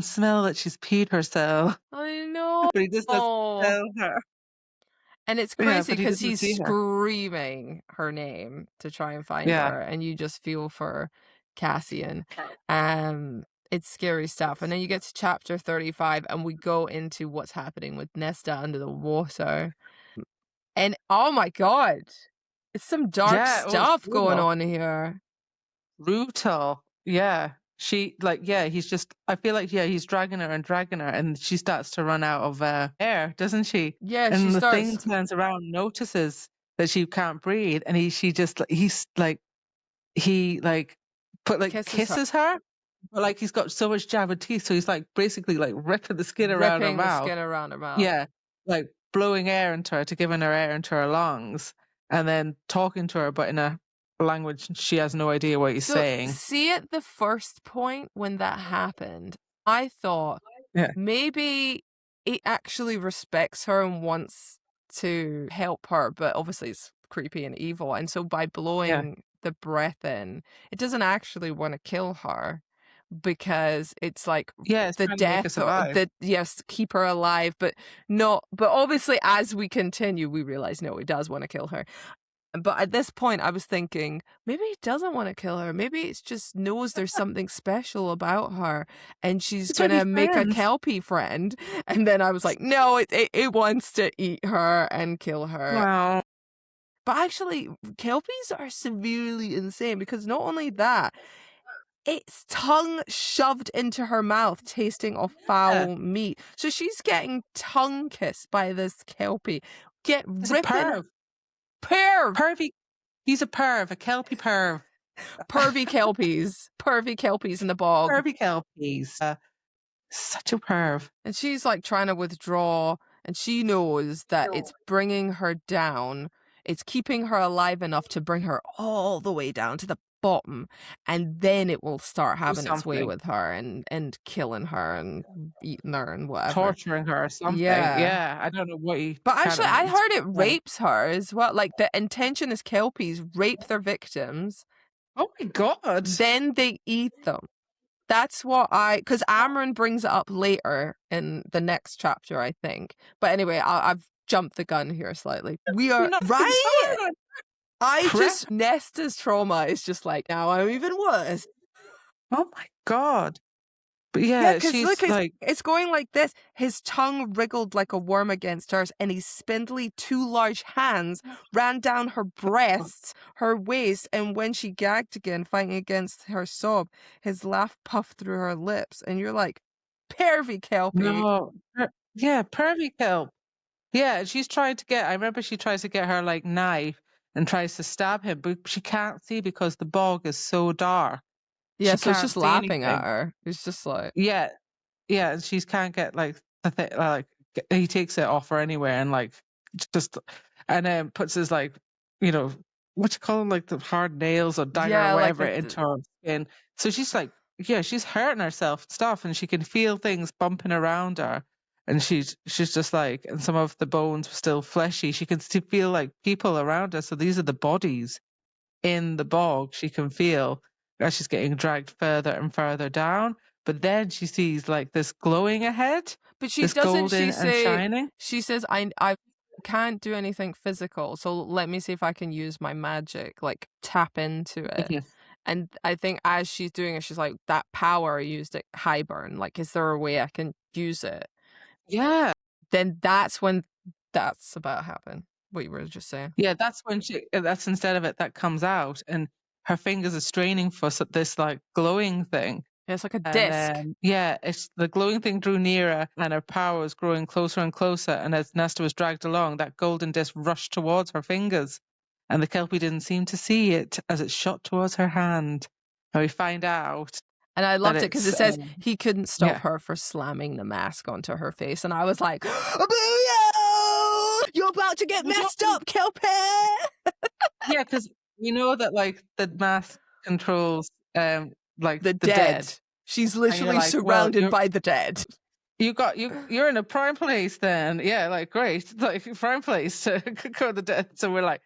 S2: smell that she's peed herself.
S1: I know.
S2: But he just doesn't tell her.
S1: And it's
S2: Yeah,
S1: crazy
S2: but he
S1: because
S2: doesn't
S1: he's
S2: see her.
S1: screaming her name to try and find
S2: Yeah.
S1: her, and you just feel for Cassian. It's scary stuff. And then you get to chapter 35, and we go into what's happening with Nesta under the water. And oh my god, it's some dark stuff going on here.
S2: Brutal. Yeah. He's just, I feel like, he's dragging her, and she starts to run out of air, doesn't she?
S1: Yeah,
S2: and
S1: she
S2: the
S1: starts.
S2: thing turns around, notices that she can't breathe, and he kisses her, but like he's got so much jagged teeth, so he's like basically like ripping the skin around her mouth. Yeah, like blowing air into her, to giving her air into her lungs, and then talking to her, but in a language she has no idea what he's saying.
S1: See, at the first point when that happened, I thought maybe it actually respects her and wants to help her, but obviously it's creepy and evil, and so by blowing the breath in, it doesn't actually want to kill her, because it's like
S2: it's
S1: the death, keep her alive, but obviously as we continue we realize no, it does want to kill her. But at this point I was thinking, maybe it doesn't want to kill her, maybe it just knows there's something special about her and she's gonna make a Kelpie friend. And then I was like, no, it wants to eat her and kill her.
S2: Wow.
S1: But actually Kelpies are severely insane, because not only that, its tongue shoved into her mouth, tasting of foul meat. So she's getting tongue kissed by this Kelpie.
S2: He's a perv.
S1: Pervy.
S2: He's a perv, a Kelpie perv.
S1: Pervy Kelpies in the bog.
S2: Pervy Kelpies. Such a perv.
S1: And she's like trying to withdraw, and she knows that it's bringing her down. It's keeping her alive enough to bring her all the way down to the bottom, and then it will start having its way
S2: something.
S1: with her and killing her and eating her and whatever.
S2: Torturing her or something.
S1: Yeah.
S2: Yeah, I don't know what he
S1: But
S2: kind
S1: actually,
S2: of.
S1: I heard it rapes her as well. Like, the intention is Kelpies rape their victims,
S2: Oh my God.
S1: then they eat them. That's what because Amryn brings it up later in the next chapter, I think. But anyway, I've jumped the gun here slightly. We are right. Nesta's trauma is just like, now I'm even worse.
S2: Oh my God. But
S1: Yeah,
S2: yeah,
S1: because
S2: she's
S1: look,
S2: like,
S1: it's going like this. His tongue wriggled like a worm against hers, and his spindly, too large hands ran down her breasts, her waist, and when she gagged again, fighting against her sob, his laugh puffed through her lips. And you're like, pervy Kelpie.
S2: no. Yeah, pervy kelp. Yeah, she's trying to I remember she tries to get her like knife and tries to stab him, but she can't see because the bog is so dark.
S1: Yeah,
S2: She
S1: so it's
S2: can't
S1: just
S2: see
S1: laughing
S2: anything.
S1: at her. It's just like,
S2: Yeah, yeah, and she can't get like the thing, like he takes it off her anyway, and like just and then puts his like, you know, what you call them, like the hard nails or dagger or
S1: yeah, like
S2: whatever into her skin. So she's like, yeah, she's hurting herself and stuff, and she can feel things bumping around her, and she's just like, and some of the bones are still fleshy. She can still feel like people around her. So these are the bodies in the bog. She can feel as she's getting dragged further and further down. But then she sees like this glowing ahead,
S1: but she
S2: this
S1: doesn't.
S2: golden
S1: She
S2: and shining.
S1: she says, I can't do anything physical, so let me see if I can use my magic, like tap into it.
S2: Yeah.
S1: And I think as she's doing it, she's like, that power I used at Highburn, like, is there a way I can use it?
S2: Yeah.
S1: Then that's when that's about to happen. What you were just saying.
S2: Yeah, that's when that's instead of it that comes out, and her fingers are straining for this like glowing thing.
S1: Yeah, it's like a
S2: And
S1: disc.
S2: yeah, it's the glowing thing drew nearer, and her power was growing closer and closer. And as Nesta was dragged along, that golden disc rushed towards her fingers, and the Kelpie didn't seem to see it as it shot towards her hand. And we find out.
S1: And I loved it because it says he couldn't stop
S2: yeah.
S1: her for slamming the mask onto her face. And I was like, booyah! You're about to get messed up, Kelpie!
S2: Yeah, because you know that like the mask controls like
S1: the dead. She's literally
S2: like,
S1: surrounded by the dead.
S2: You're in a prime place then. Yeah, like great. Like prime place to go to the dead. So we're like,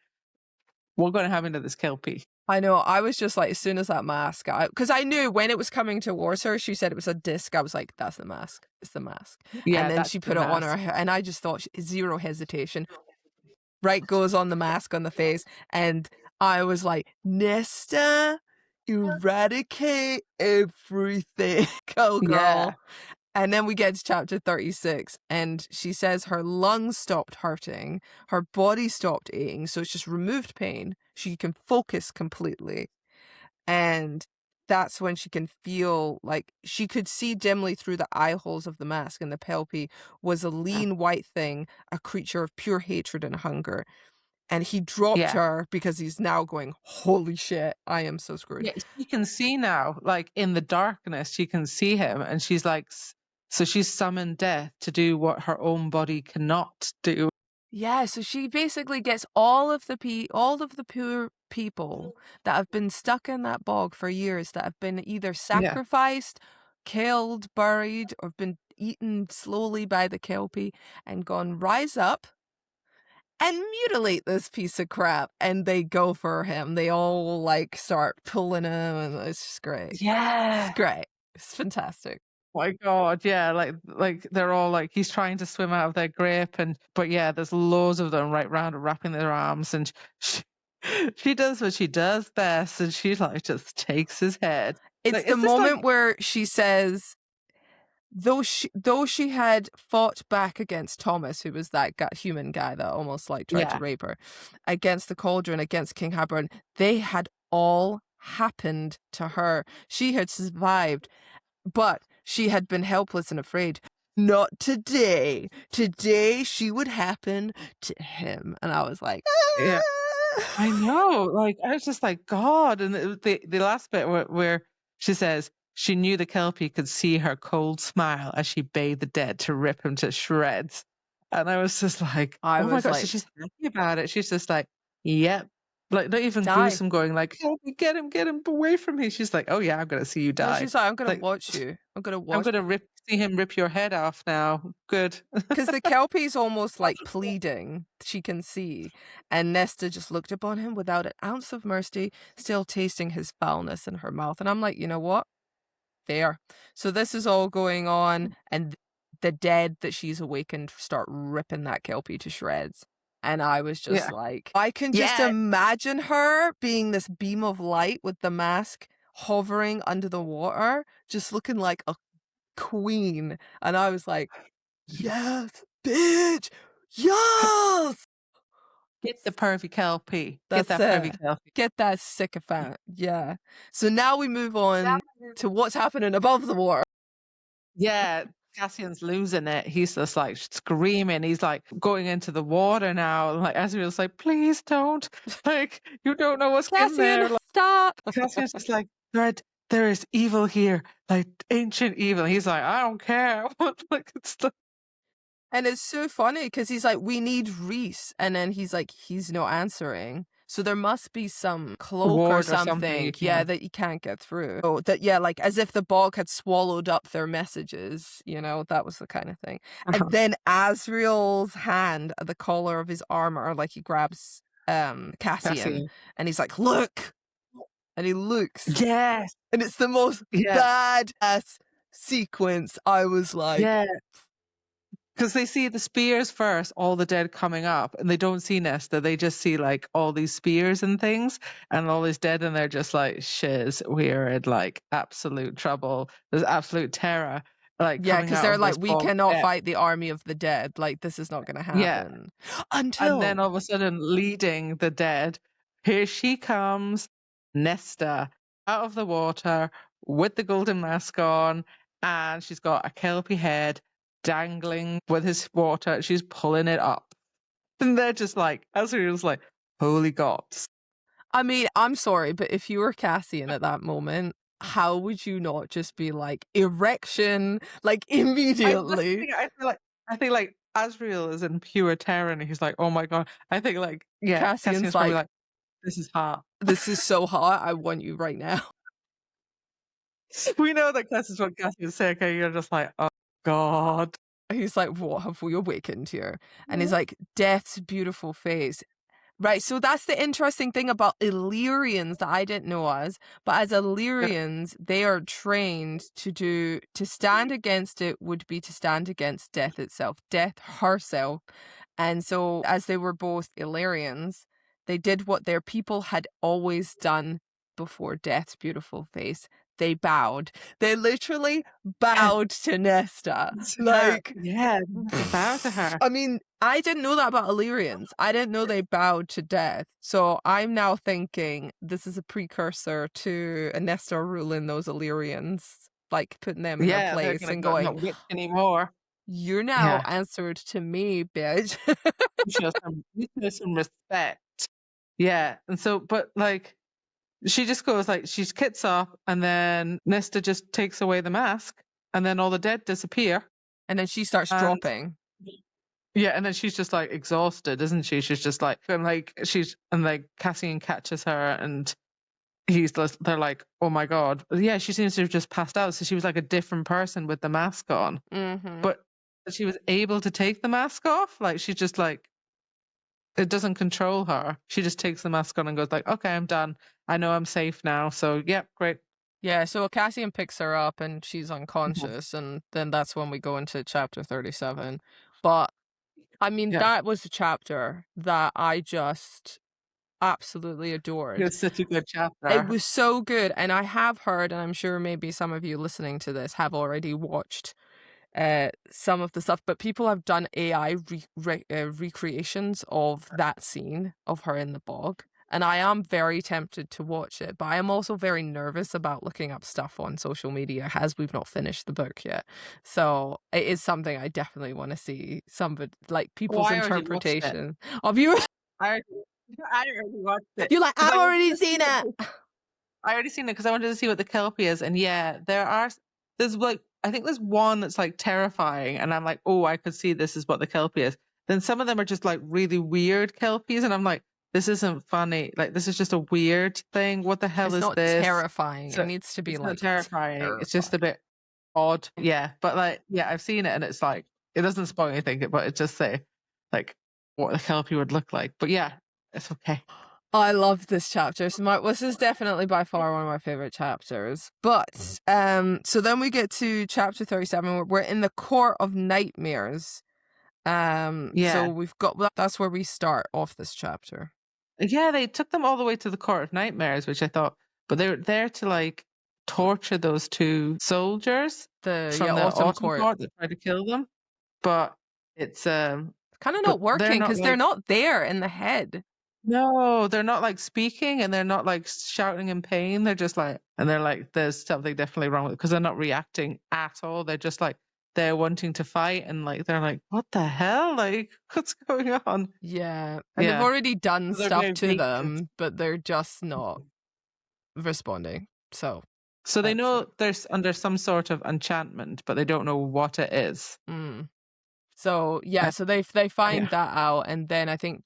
S2: we're gonna have into this Kelpie.
S1: I know. I was just like, as soon as that mask, because I knew when it was coming towards her, she said it was a disc. I was like, that's the mask. It's the mask.
S2: Yeah,
S1: and then she put it on her hair, and I just thought, zero hesitation. Right goes on the mask on the face, and I was like, Nesta, eradicate everything, go girl. Yeah. And then we get to chapter 36, and she says her lungs stopped hurting, her body stopped aching, so it's just removed pain. She can focus completely. And that's when she can feel like she could see dimly through the eye holes of the mask, and the Kelpie was a lean white thing, a creature of pure hatred and hunger. And he dropped her because he's now going, holy shit, I am so screwed.
S2: Yeah, she can see now, like in the darkness, she can see him, and she's like, so she's summoned death to do what her own body cannot do.
S1: Yeah, so she basically gets all of the poor people that have been stuck in that bog for years, that have been either sacrificed, killed, buried, or been eaten slowly by the Kelpie, and gone, rise up and mutilate this piece of crap. And they go for him. They all like start pulling him, and it's just great.
S2: Yeah,
S1: it's great. It's fantastic.
S2: Oh my God, yeah, like they're all like, he's trying to swim out of their grip, but yeah, there's loads of them right round wrapping their arms, and she does what she does best, and she like just takes his head.
S1: It's like, the moment where she says, though she had fought back against Thomas, who was that human guy that almost like tried to rape her, against the Cauldron, against King Highburn, they had all happened to her. She had survived, but she had been helpless and afraid. Not today. Today she would happen to him. And I was like, ah!
S2: Yeah, I know. Like, I was just like, God. And the last bit where she says she knew the Kelpie could see her cold smile as she bade the dead to rip him to shreds. And I was just like, oh my God. So she's happy about it. She's just like, yep, Like, not even
S1: Die.
S2: gruesome, going like, "Help me, get him away from me." She's like, "Oh yeah, I'm gonna see you die."
S1: No, she's like, I'm gonna
S2: Like,
S1: watch you. I'm gonna
S2: I'm
S1: watch.
S2: gonna see him rip your head off now. Good.
S1: Because the Kelpie's almost like pleading, she can see. And Nesta just looked upon him without an ounce of mercy, still tasting his foulness in her mouth. And I'm like, you know what? Fair. So this is all going on, and the dead that she's awakened start ripping that Kelpie to shreds. And I was just like, I can just imagine her being this beam of light with the mask hovering under the water, just looking like a queen. And I was like, yes, bitch, yes!
S2: Get the pervy Kelpie.
S1: That's
S2: Get that pervy
S1: it.
S2: Kelpie.
S1: Get that sycophant. Yeah. So now we move on to what's happening above the water.
S2: Yeah, Cassian's losing it. He's just like screaming. He's like going into the water now. And like Azriel's like, please don't. Like, you don't know what's in there.
S1: Cassian,
S2: Like,
S1: stop.
S2: Cassian's just like, there is evil here, like ancient evil. He's like, I don't care. Like, it's the...
S1: And it's so funny because he's like, we need Reese. And then he's like, he's not answering. So there must be some cloak or something, yeah, that you can't get through. Oh, that, yeah, like as if the bog had swallowed up their messages, you know, that was the kind of thing. And then Azriel's hand at the collar of his armor, like he grabs Cassian, and he's like, look. And he looks.
S2: Yes.
S1: And it's the most badass sequence. I was like,
S2: yeah. Because they see the spears first, all the dead coming up, and they don't see Nesta. They just see like all these spears and things, and all these dead, and they're just like, shiz, we're in like absolute trouble. There's absolute terror. Like,
S1: yeah, because they're like, we cannot
S2: dead.
S1: fight the army of the dead. Like, this is not going to happen. Until.
S2: And then all of a sudden, leading the dead, here she comes, Nesta, out of the water with the golden mask on, and she's got a Kelpie head dangling with his water. She's pulling it up. And they're just like, Azriel's like, holy gods.
S1: I mean, I'm sorry, but if you were Cassian at that moment, how would you not just be like, erection, like immediately?
S2: I think like Azriel is in pure terror, and he's like, oh my god. I think like, yeah,
S1: Cassian's probably
S2: like, this is hot.
S1: This is so hot. I want you right now.
S2: We know that this is what Cassian's saying. Okay, you're just like, oh god.
S1: He's like, what have we awakened here? And he's like, death's beautiful face. Right, so that's the interesting thing about Illyrians that I didn't know but as Illyrians, they are trained to stand against it would be to stand against death itself, death herself. And so as they were both Illyrians, they did what their people had always done before death's beautiful face. They bowed. They literally bowed to Nesta. Like,
S2: yeah, bow to her.
S1: I mean, I didn't know that about Illyrians. I didn't know they bowed to death. So I'm now thinking this is a precursor to Nesta ruling those Illyrians, like putting them in their place and going,
S2: not witch anymore.
S1: You're now answered to me, bitch.
S2: you show some respect. Yeah. And so, but like, she just goes like, she kits off, and then Nesta just takes away the mask, and then all the dead disappear.
S1: And then she starts dropping.
S2: Yeah, and then she's just like exhausted, isn't she? She's just like, and like Cassian catches her, and they're like, oh my god. Yeah, she seems to have just passed out. So she was like a different person with the mask on.
S1: Mm-hmm.
S2: But she was able to take the mask off. Like, she's just like, it doesn't control her. She just takes the mask on and goes like, okay, I'm done. I know I'm safe now. So, yep, great.
S1: Yeah, so Cassian picks her up and she's unconscious, and then that's when we go into chapter 37. But, I mean, that was a chapter that I just absolutely adored.
S2: It was such a good chapter.
S1: It was so good, and I have heard, and I'm sure maybe some of you listening to this have already watched some of the stuff, but people have done AI recreations of that scene of her in the bog, and I am very tempted to watch it, but I am also very nervous about looking up stuff on social media as we've not finished the book yet. So it is something I definitely want to see like people's interpretation of you.
S2: I already watched it.
S1: You're like, I've already seen it.
S2: I already seen it because I wanted to see what the Kelpie is, and yeah, there's like, I think there's one that's like terrifying, and I'm like, oh, I could see this is what the Kelpie is. Then some of them are just like really weird Kelpies, and I'm like, this isn't funny. Like, this is just a weird thing. What the hell
S1: It's
S2: is
S1: not
S2: this?
S1: terrifying.
S2: So
S1: It needs to be
S2: it's not
S1: like
S2: terrifying. It's just a
S1: terrifying.
S2: bit odd. Yeah. But like, yeah, I've seen it and it's like, it doesn't spoil anything, but it just say like what the Kelpie would look like. But yeah, it's okay.
S1: I love this chapter. So this is definitely by far one of my favorite chapters. But so then we get to chapter 37. We're in the Court of Nightmares.
S2: Yeah.
S1: So that's where we start off this chapter.
S2: Yeah, they took them all the way to the Court of Nightmares, which I thought, but they were there to like torture those two soldiers from the
S1: Autumn
S2: Autumn
S1: Court.
S2: Court that tried to kill them. But it's
S1: kind of
S2: but
S1: not working
S2: not
S1: because
S2: like,
S1: they're not there in the head.
S2: no, they're not like speaking and they're not like shouting in pain. They're just like, and they're like, there's something definitely wrong with it because they're not reacting at all. They're just like, they're wanting to fight and like, they're like, what the hell? Like, what's going on?
S1: Yeah. And they've
S2: Yeah.
S1: already done
S2: So they're
S1: stuff
S2: very
S1: to
S2: vacant.
S1: them, but they're just not responding. So
S2: they know they're under some sort of enchantment, but they don't know what it is.
S1: So yeah, so they find that out, and then I think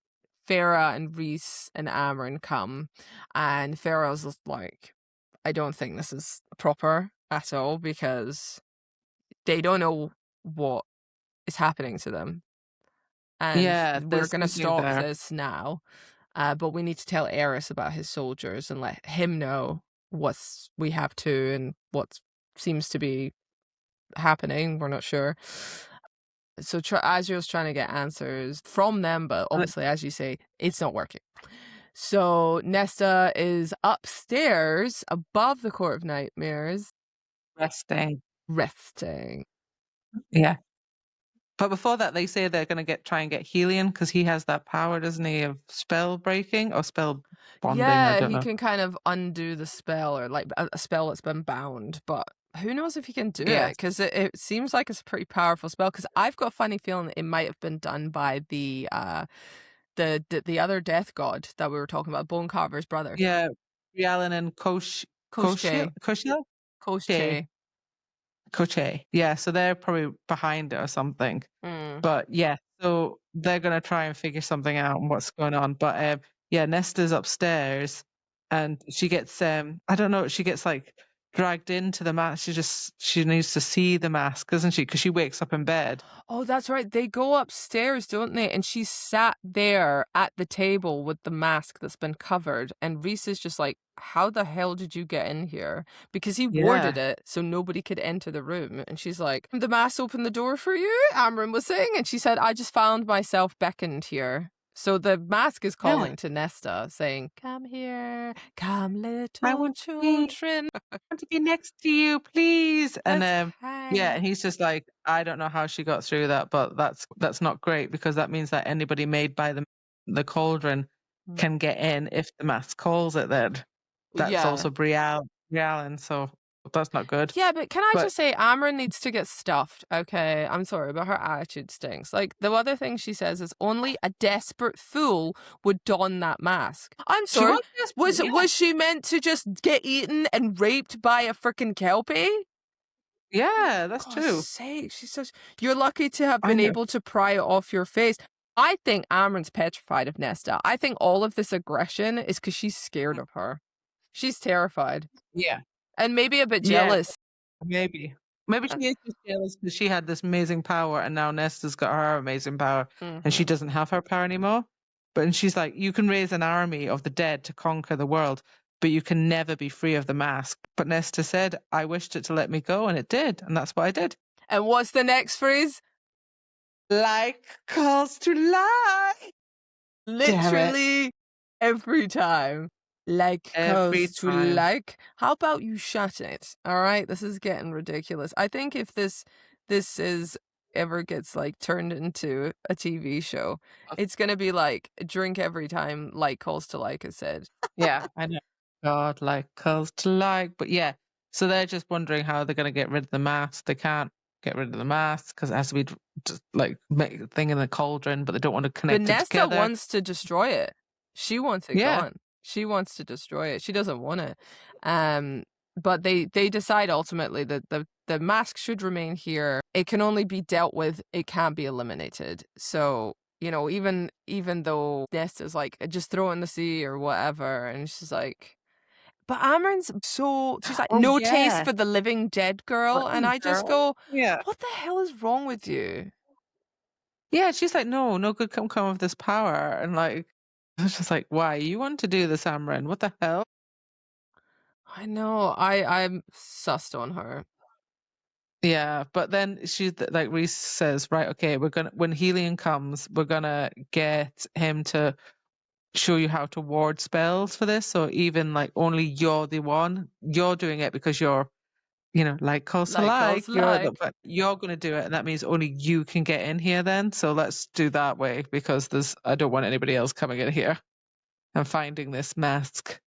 S1: Farah and Rhys and Amryn come, and Farah's like, I don't think this is proper at all because they don't know what is happening to them. And we're going to stop this now, but we need to tell Eris about his soldiers and let him know what we have to and what seems to be happening. We're not sure. So Azriel's trying to get answers from them, but obviously, as you say, it's not working. So Nesta is upstairs above the Court of Nightmares.
S2: Resting.
S1: Yeah.
S2: But before that, they say they're going to try and get Helion because he has that power, doesn't he, of spell breaking or spell bonding? I don't know.
S1: He can kind of undo the spell or like a spell that's been bound, but who knows if he can do it? Because it seems like it's a pretty powerful spell. Because I've got a funny feeling that it might have been done by the other death god that we were talking about, Bonecarver's brother.
S2: Yeah, Rialan and Koshel. Yeah, so they're probably behind it or something. But yeah, so they're gonna try and figure something out and what's going on. But yeah, Nesta's upstairs and she gets I don't know, she gets like dragged into the mask. She needs to see the mask, doesn't she? Because she wakes up in bed.
S1: Oh, that's right. They go upstairs, don't they? And she's sat there at the table with the mask that's been covered. And Rhys is just like, how the hell did you get in here? Because he warded it so nobody could enter the room. And she's like, the mask opened the door for you, Amryn was saying. And she said, I just found myself beckoned here. So the mask is calling to Nesta, saying, come here, come little children.
S2: I want to be next to you, please. And yeah, and he's just like, I don't know how she got through that, but that's not great because that means that anybody made by the cauldron can get in if the mask calls it then. That's also Brialan, so that's not good.
S1: Yeah, but can I just say Amryn needs to get stuffed, okay? I'm sorry, but her attitude stinks. Like, the other thing she says is only a desperate fool would don that mask. I'm sorry, was she meant to just get eaten and raped by a freaking Kelpie?
S2: Yeah, that's true.
S1: For God's sake, she's such... You're lucky to have been able to pry it off your face. I think Amryn's petrified of Nesta. I think all of this aggression is because she's scared of her. She's terrified.
S2: Yeah.
S1: And maybe a bit jealous.
S2: Maybe she is just jealous because she had this amazing power and now Nesta's got her amazing power and she doesn't have her power anymore. But she's like, you can raise an army of the dead to conquer the world, but you can never be free of the mask. But Nesta said, I wished it to let me go, and it did, and that's what I did.
S1: And what's the next phrase?
S2: Like calls to like.
S1: Literally every time. Like calls to like. How about you shut it? All right, this is getting ridiculous. I think if this is ever gets like turned into a TV show, it's gonna be like drink every time like calls to like is said.
S2: Yeah, I know. God, like calls to like, but yeah. So they're just wondering how they're gonna get rid of the mask. They can't get rid of the mask because it has to be just like make a thing in the cauldron, but they don't want to connect it together.
S1: Nesta wants to destroy it. She wants it gone. She wants to destroy it. She doesn't want it. But they decide ultimately that the mask should remain here. It can only be dealt with. It can't be eliminated. So you know, even though Nesta's like, just throw it in the sea or whatever, and she's like, but Amren's she's like,
S2: Oh
S1: no taste
S2: yeah.
S1: for the living dead girl, and I just
S2: Girl.
S1: go,
S2: Yeah.
S1: what the hell is wrong with you?
S2: Yeah, she's like, no, no good can come of this power. And like, I was just like, why? You want to do this, Amren? What the hell?
S1: I know, I'm sussed on her.
S2: Yeah, but then like Reese says, right, okay, when Helion comes, we're gonna get him to show you how to ward spells for this. So even like only you're the one, you're doing it because you're, like calls to
S1: Like,
S2: like,
S1: calls like.
S2: but you're gonna do it, and that means only you can get in here then. So let's do that way because I don't want anybody else coming in here and finding this mask.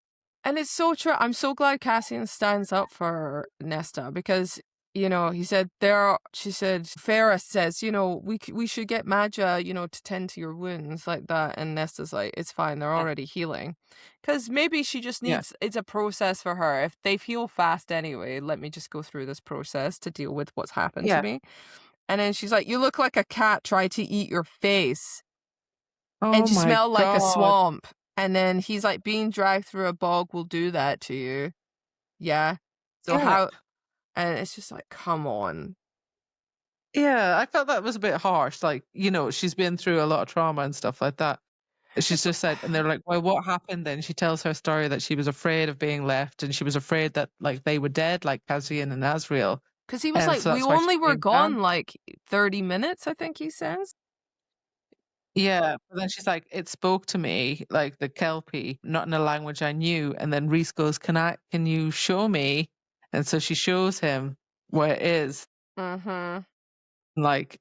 S1: And it's so true. I'm so glad Cassian stands up for Nesta because, you know, she said, Farah says, you know, we should get Maja, you know, to tend to your wounds like that. And Nesta's like, it's fine. They're already healing. Because maybe she just needs, it's a process for her. If they heal fast anyway, let me just go through this process to deal with what's happened to me. And then she's like, you look like a cat tried to eat your face.
S2: Oh
S1: And you
S2: my
S1: smell like a
S2: God.
S1: swamp. And then he's like, being dragged through a bog will do that to you. Yeah. So how, and it's just like, come on.
S2: Yeah, I felt that was a bit harsh. Like, she's been through a lot of trauma and stuff like that. She's just said, and they're like, well, what happened then? She tells her story that she was afraid of being left and she was afraid that like they were dead, like Cassian and Asriel.
S1: Because he was like,
S2: so
S1: we
S2: that's why she
S1: only were
S2: came down.
S1: gone like 30 minutes, I think he says.
S2: Yeah, but then she's like, it spoke to me, like the Kelpie, not in a language I knew. And then Reese goes, can you show me? And so she shows him where it is.
S1: Mm-hmm.
S2: Like,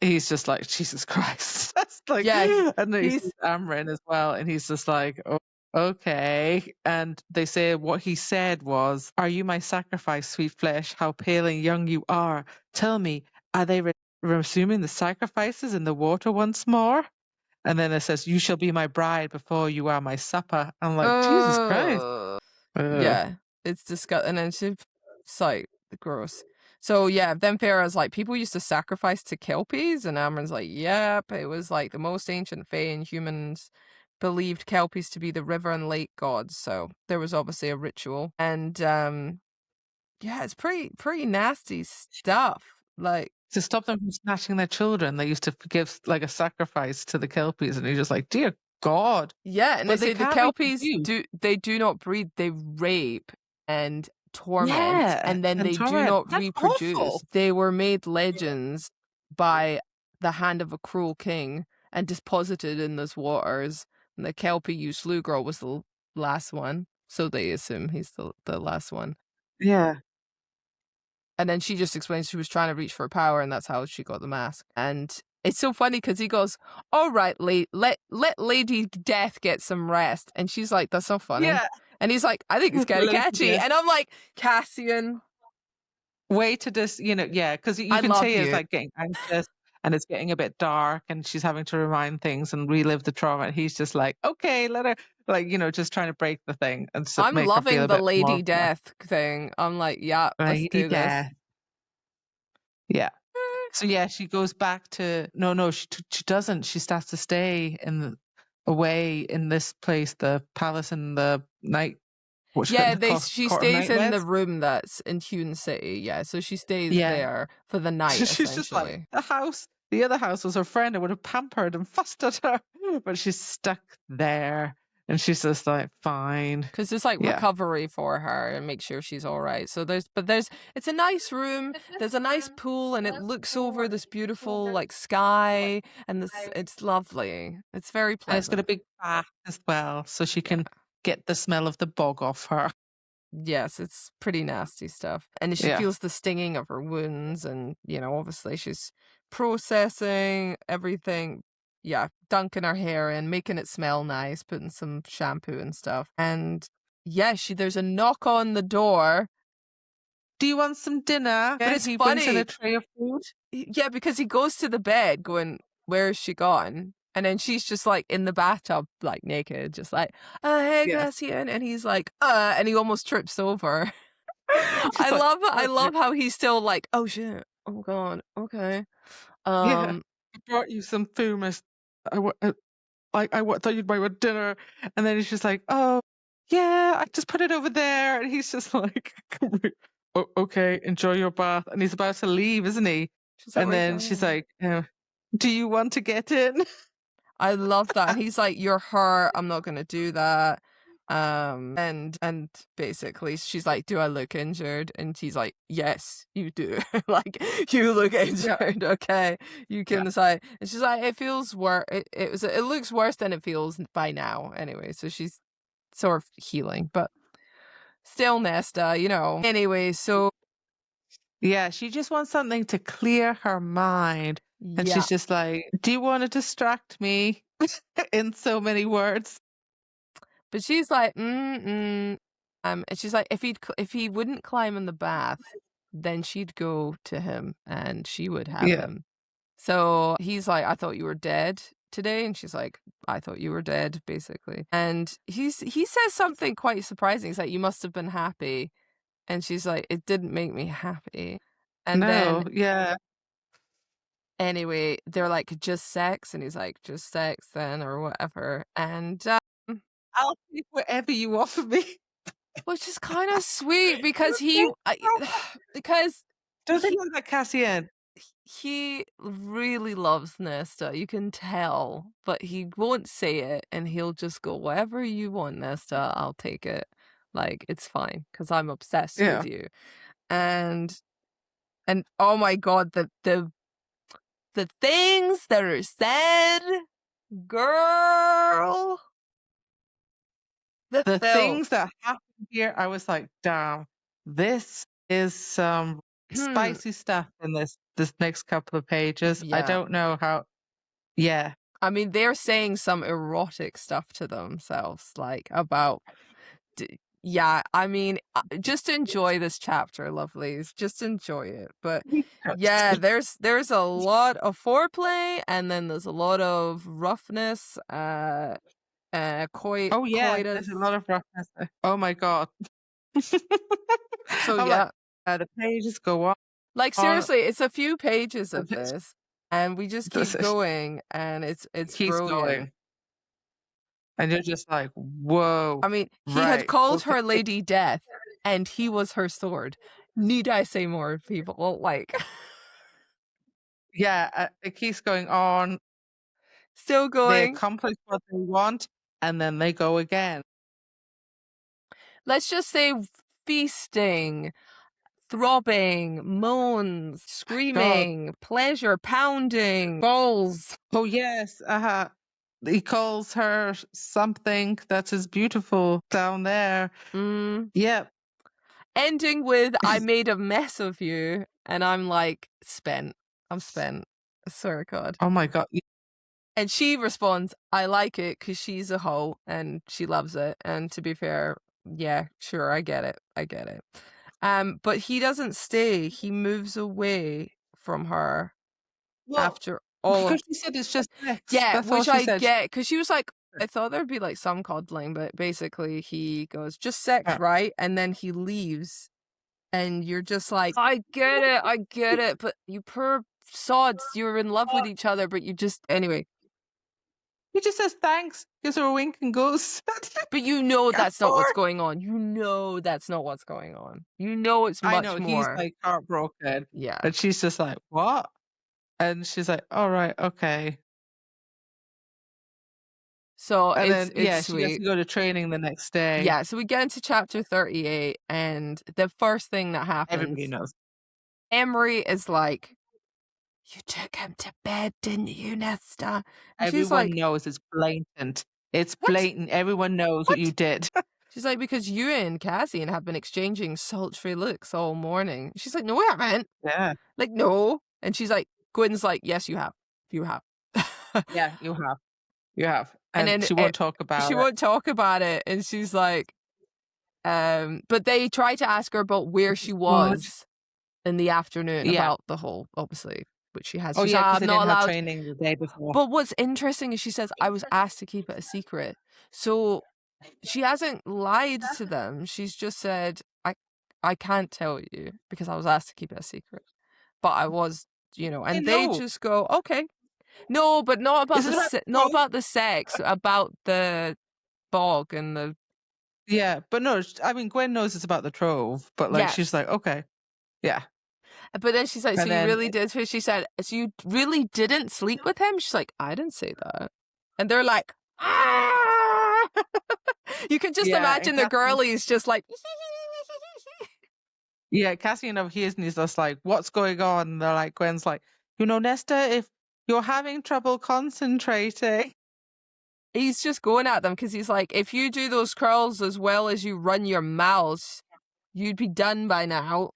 S2: he's just like, Jesus Christ. That's like,
S1: Yeah,
S2: and then he sees Amrin as well, and he's just like, oh, okay. And they say what he said was, are you my sacrifice, sweet flesh? How pale and young you are. Tell me, are they resuming the sacrifices in the water once more? And then it says, you shall be my bride before you are my supper. I'm like, Jesus Christ.
S1: Yeah, it's disgusting. And then she's like, gross. So yeah, then Farah's like, people used to sacrifice to Kelpies, and Amron's like, yep, it was like the most ancient Fae and humans believed Kelpies to be the river and lake gods. So there was obviously a ritual. And yeah, it's pretty nasty stuff. Like,
S2: to stop them from snatching their children, they used to give like a sacrifice to the Kelpies, and you're just like, dear God.
S1: yeah, and
S2: but
S1: they say the
S2: can't be
S1: Kelpies do not breed, they rape and torment, and then they do not
S2: That's
S1: reproduce.
S2: awful.
S1: They were made legends by the hand of a cruel king and deposited in those waters. And the Kelpie you slew girl was the last one, so they assume he's the last one.
S2: Yeah.
S1: And then she just explains she was trying to reach for power, and that's how she got the mask. And it's so funny because he goes, all right, let Lady Death get some rest. And she's like, that's so funny.
S2: Yeah.
S1: And he's like, I think it's kind of catchy.
S2: Death.
S1: And I'm like, Cassian.
S2: Way to just, yeah, because you can say it's like getting anxious and it's getting a bit dark and she's having to remind things and relive the trauma. And he's just like, okay, let her, like, just trying to break the thing. And so
S1: I'm loving the Lady Death thing. I'm like, yeah, let's do this.
S2: Yeah. So yeah, she goes back to she doesn't. She starts to stay away in this place, the palace and the night.
S1: She stays in the room that's in Hewn City. Yeah, so she stays there for the night.
S2: She's just like, the other house was her friend. I would have pampered and fussed at her, but she's stuck there. And she's just like, fine.
S1: Because it's like recovery for her and make sure she's all right. So it's a nice room. There's a nice pool and it looks over this beautiful like sky and it's lovely. It's very pleasant.
S2: And it's got a big bath as well, so she can get the smell of the bog off her.
S1: Yes, it's pretty nasty stuff. And she feels the stinging of her wounds and, obviously she's processing everything. Yeah, dunking her hair in, making it smell nice, putting some shampoo and stuff. And there's a knock on the door.
S2: Do you want some dinner?
S1: But it's
S2: he
S1: funny.
S2: Brings in a tray of food.
S1: Yeah, because he goes to the bed going, where's she gone? And then she's just like in the bathtub, like naked, just like, hey, Cassian. And he's like, and he almost trips over. I love how he's still like, oh shit, oh god, okay.
S2: I brought you some fumus thought you'd buy me dinner. And then he's just like, oh, yeah, I just put it over there. And he's just like, okay, enjoy your bath. And he's about to leave, isn't he?
S1: She's like,
S2: And
S1: where you
S2: then she's
S1: going?
S2: like, do you want to get in?
S1: I love that. And he's like, you're hurt. I'm not going to do that. And basically she's like, do I look injured? And he's like, yes, you do. Like, you look injured. Okay, you can decide. And she's like, it feels worse. It looks worse than it feels by now. Anyway, so she's sort of healing, but still Nesta, you know. Anyway, so
S2: Yeah, she just wants something to clear her mind. And
S1: yeah.
S2: she's just like, do you want to distract me? In so many words.
S1: But she's like, and she's like, if he wouldn't climb in the bath, then she'd go to him and she would have
S2: Yeah.
S1: him. So he's like, I thought you were dead today, and she's like, I thought you were dead, basically. And he says something quite surprising. He's like, you must have been happy, and she's like, it didn't make me happy. And then
S2: No, yeah.
S1: anyway, they're like, just sex, and he's like, just sex then, or whatever. And
S2: I'll take whatever you offer me.
S1: which is kind of sweet because because
S2: Don't think like that, Cassian.
S1: he really loves Nesta, you can tell, but he won't say it, and he'll just go, whatever you want, Nesta, I'll take it. Like, it's fine because I'm obsessed with you. And oh my god, the things that are said, girl.
S2: The
S1: filth.
S2: things that happened here, I was like, damn, this is some spicy stuff in this next couple of pages. I
S1: Yeah.
S2: don't know how. Yeah.
S1: I mean, they're saying some erotic stuff to themselves, like about. Yeah, I mean, just enjoy this chapter, lovelies. Just enjoy it. But yeah, there's a lot of foreplay, and then there's a lot of roughness.
S2: Oh yeah,
S1: Coitus.
S2: there's a lot of roughness. Oh my god.
S1: So
S2: I'm
S1: yeah,
S2: like, the pages go on.
S1: like seriously, it's a few pages of this, and we just keep going, and it's
S2: keeps
S1: brilliant.
S2: going. And you're just like, whoa.
S1: I mean, he had called her Lady Death, and he was her sword. Need I say more, people? Like,
S2: yeah, it keeps going on.
S1: Still going.
S2: They accomplish what they want, and then they go again.
S1: Let's just say feasting, throbbing, moans, screaming, pleasure, pounding, balls.
S2: Oh yes, he calls her something that is beautiful down there. Yep.
S1: Ending with, I made a mess of you, and I'm like, spent. I'm spent. I swear to God.
S2: Oh my God.
S1: And she responds, I like it because she's a hoe and she loves it. And to be fair, yeah, sure, I get it. I get it. But he doesn't stay. He moves away from her after all.
S2: Because she said it's just sex.
S1: Yeah,
S2: that's
S1: which
S2: all she
S1: I
S2: said.
S1: get, because she was like, I thought there'd be like some coddling, but basically he goes, just sex, right? And then he leaves, and you're just like, I get it, but you poor sods, you're in love with each other, but you just, anyway.
S2: He just says thanks, gives her a wink and goes.
S1: But you know that's not what's going on. You know that's not what's going on. You know it's much more.
S2: I know, he's like heartbroken.
S1: Yeah.
S2: And she's just like, what? And she's like, all right, okay.
S1: So
S2: and
S1: it's
S2: then,
S1: sweet.
S2: She has to go to training the next day.
S1: Yeah, so we get into chapter 38, and the first thing that happens,
S2: everybody knows.
S1: Emery is like, you took him to bed, didn't you, Nesta? And
S2: everyone knows it's blatant. It's blatant. Everyone knows what you did.
S1: She's like, because you and Cassian have been exchanging sultry looks all morning. She's like, no, we haven't.
S2: Yeah.
S1: Like, no. And she's like, Gwen's like, yes, you have. You have.
S2: Yeah, you have. You have. And then she won't talk about it.
S1: She won't talk about it. And she's like, but they try to ask her about where she was in the afternoon about the whole, obviously, which she has. She's like, I'm not allowed.
S2: Training the day before.
S1: But what's interesting is she says, I was asked to keep it a secret. So she hasn't lied to them. She's just said, I can't tell you because I was asked to keep it a secret. But I was, and they just go, okay. No, but not about
S2: Is it about
S1: not about the sex, about the bog and the.
S2: Yeah, but no, I mean Gwen knows it's about the trove, but like she's
S1: Yes.
S2: like, okay, yeah.
S1: But then she's like, so
S2: And
S1: you
S2: then
S1: really did? She said, so you really didn't sleep with him? She's like, I didn't say that. And they're like, ah! You can just
S2: yeah, and
S1: imagine the girlies just like.
S2: yeah, Cassian overhears and he's just like, what's going on? And they're like, Gwen's like, Nesta, if you're having trouble concentrating.
S1: He's just going at them because he's like, if you do those curls as well as you run your mouths, you'd be done by now.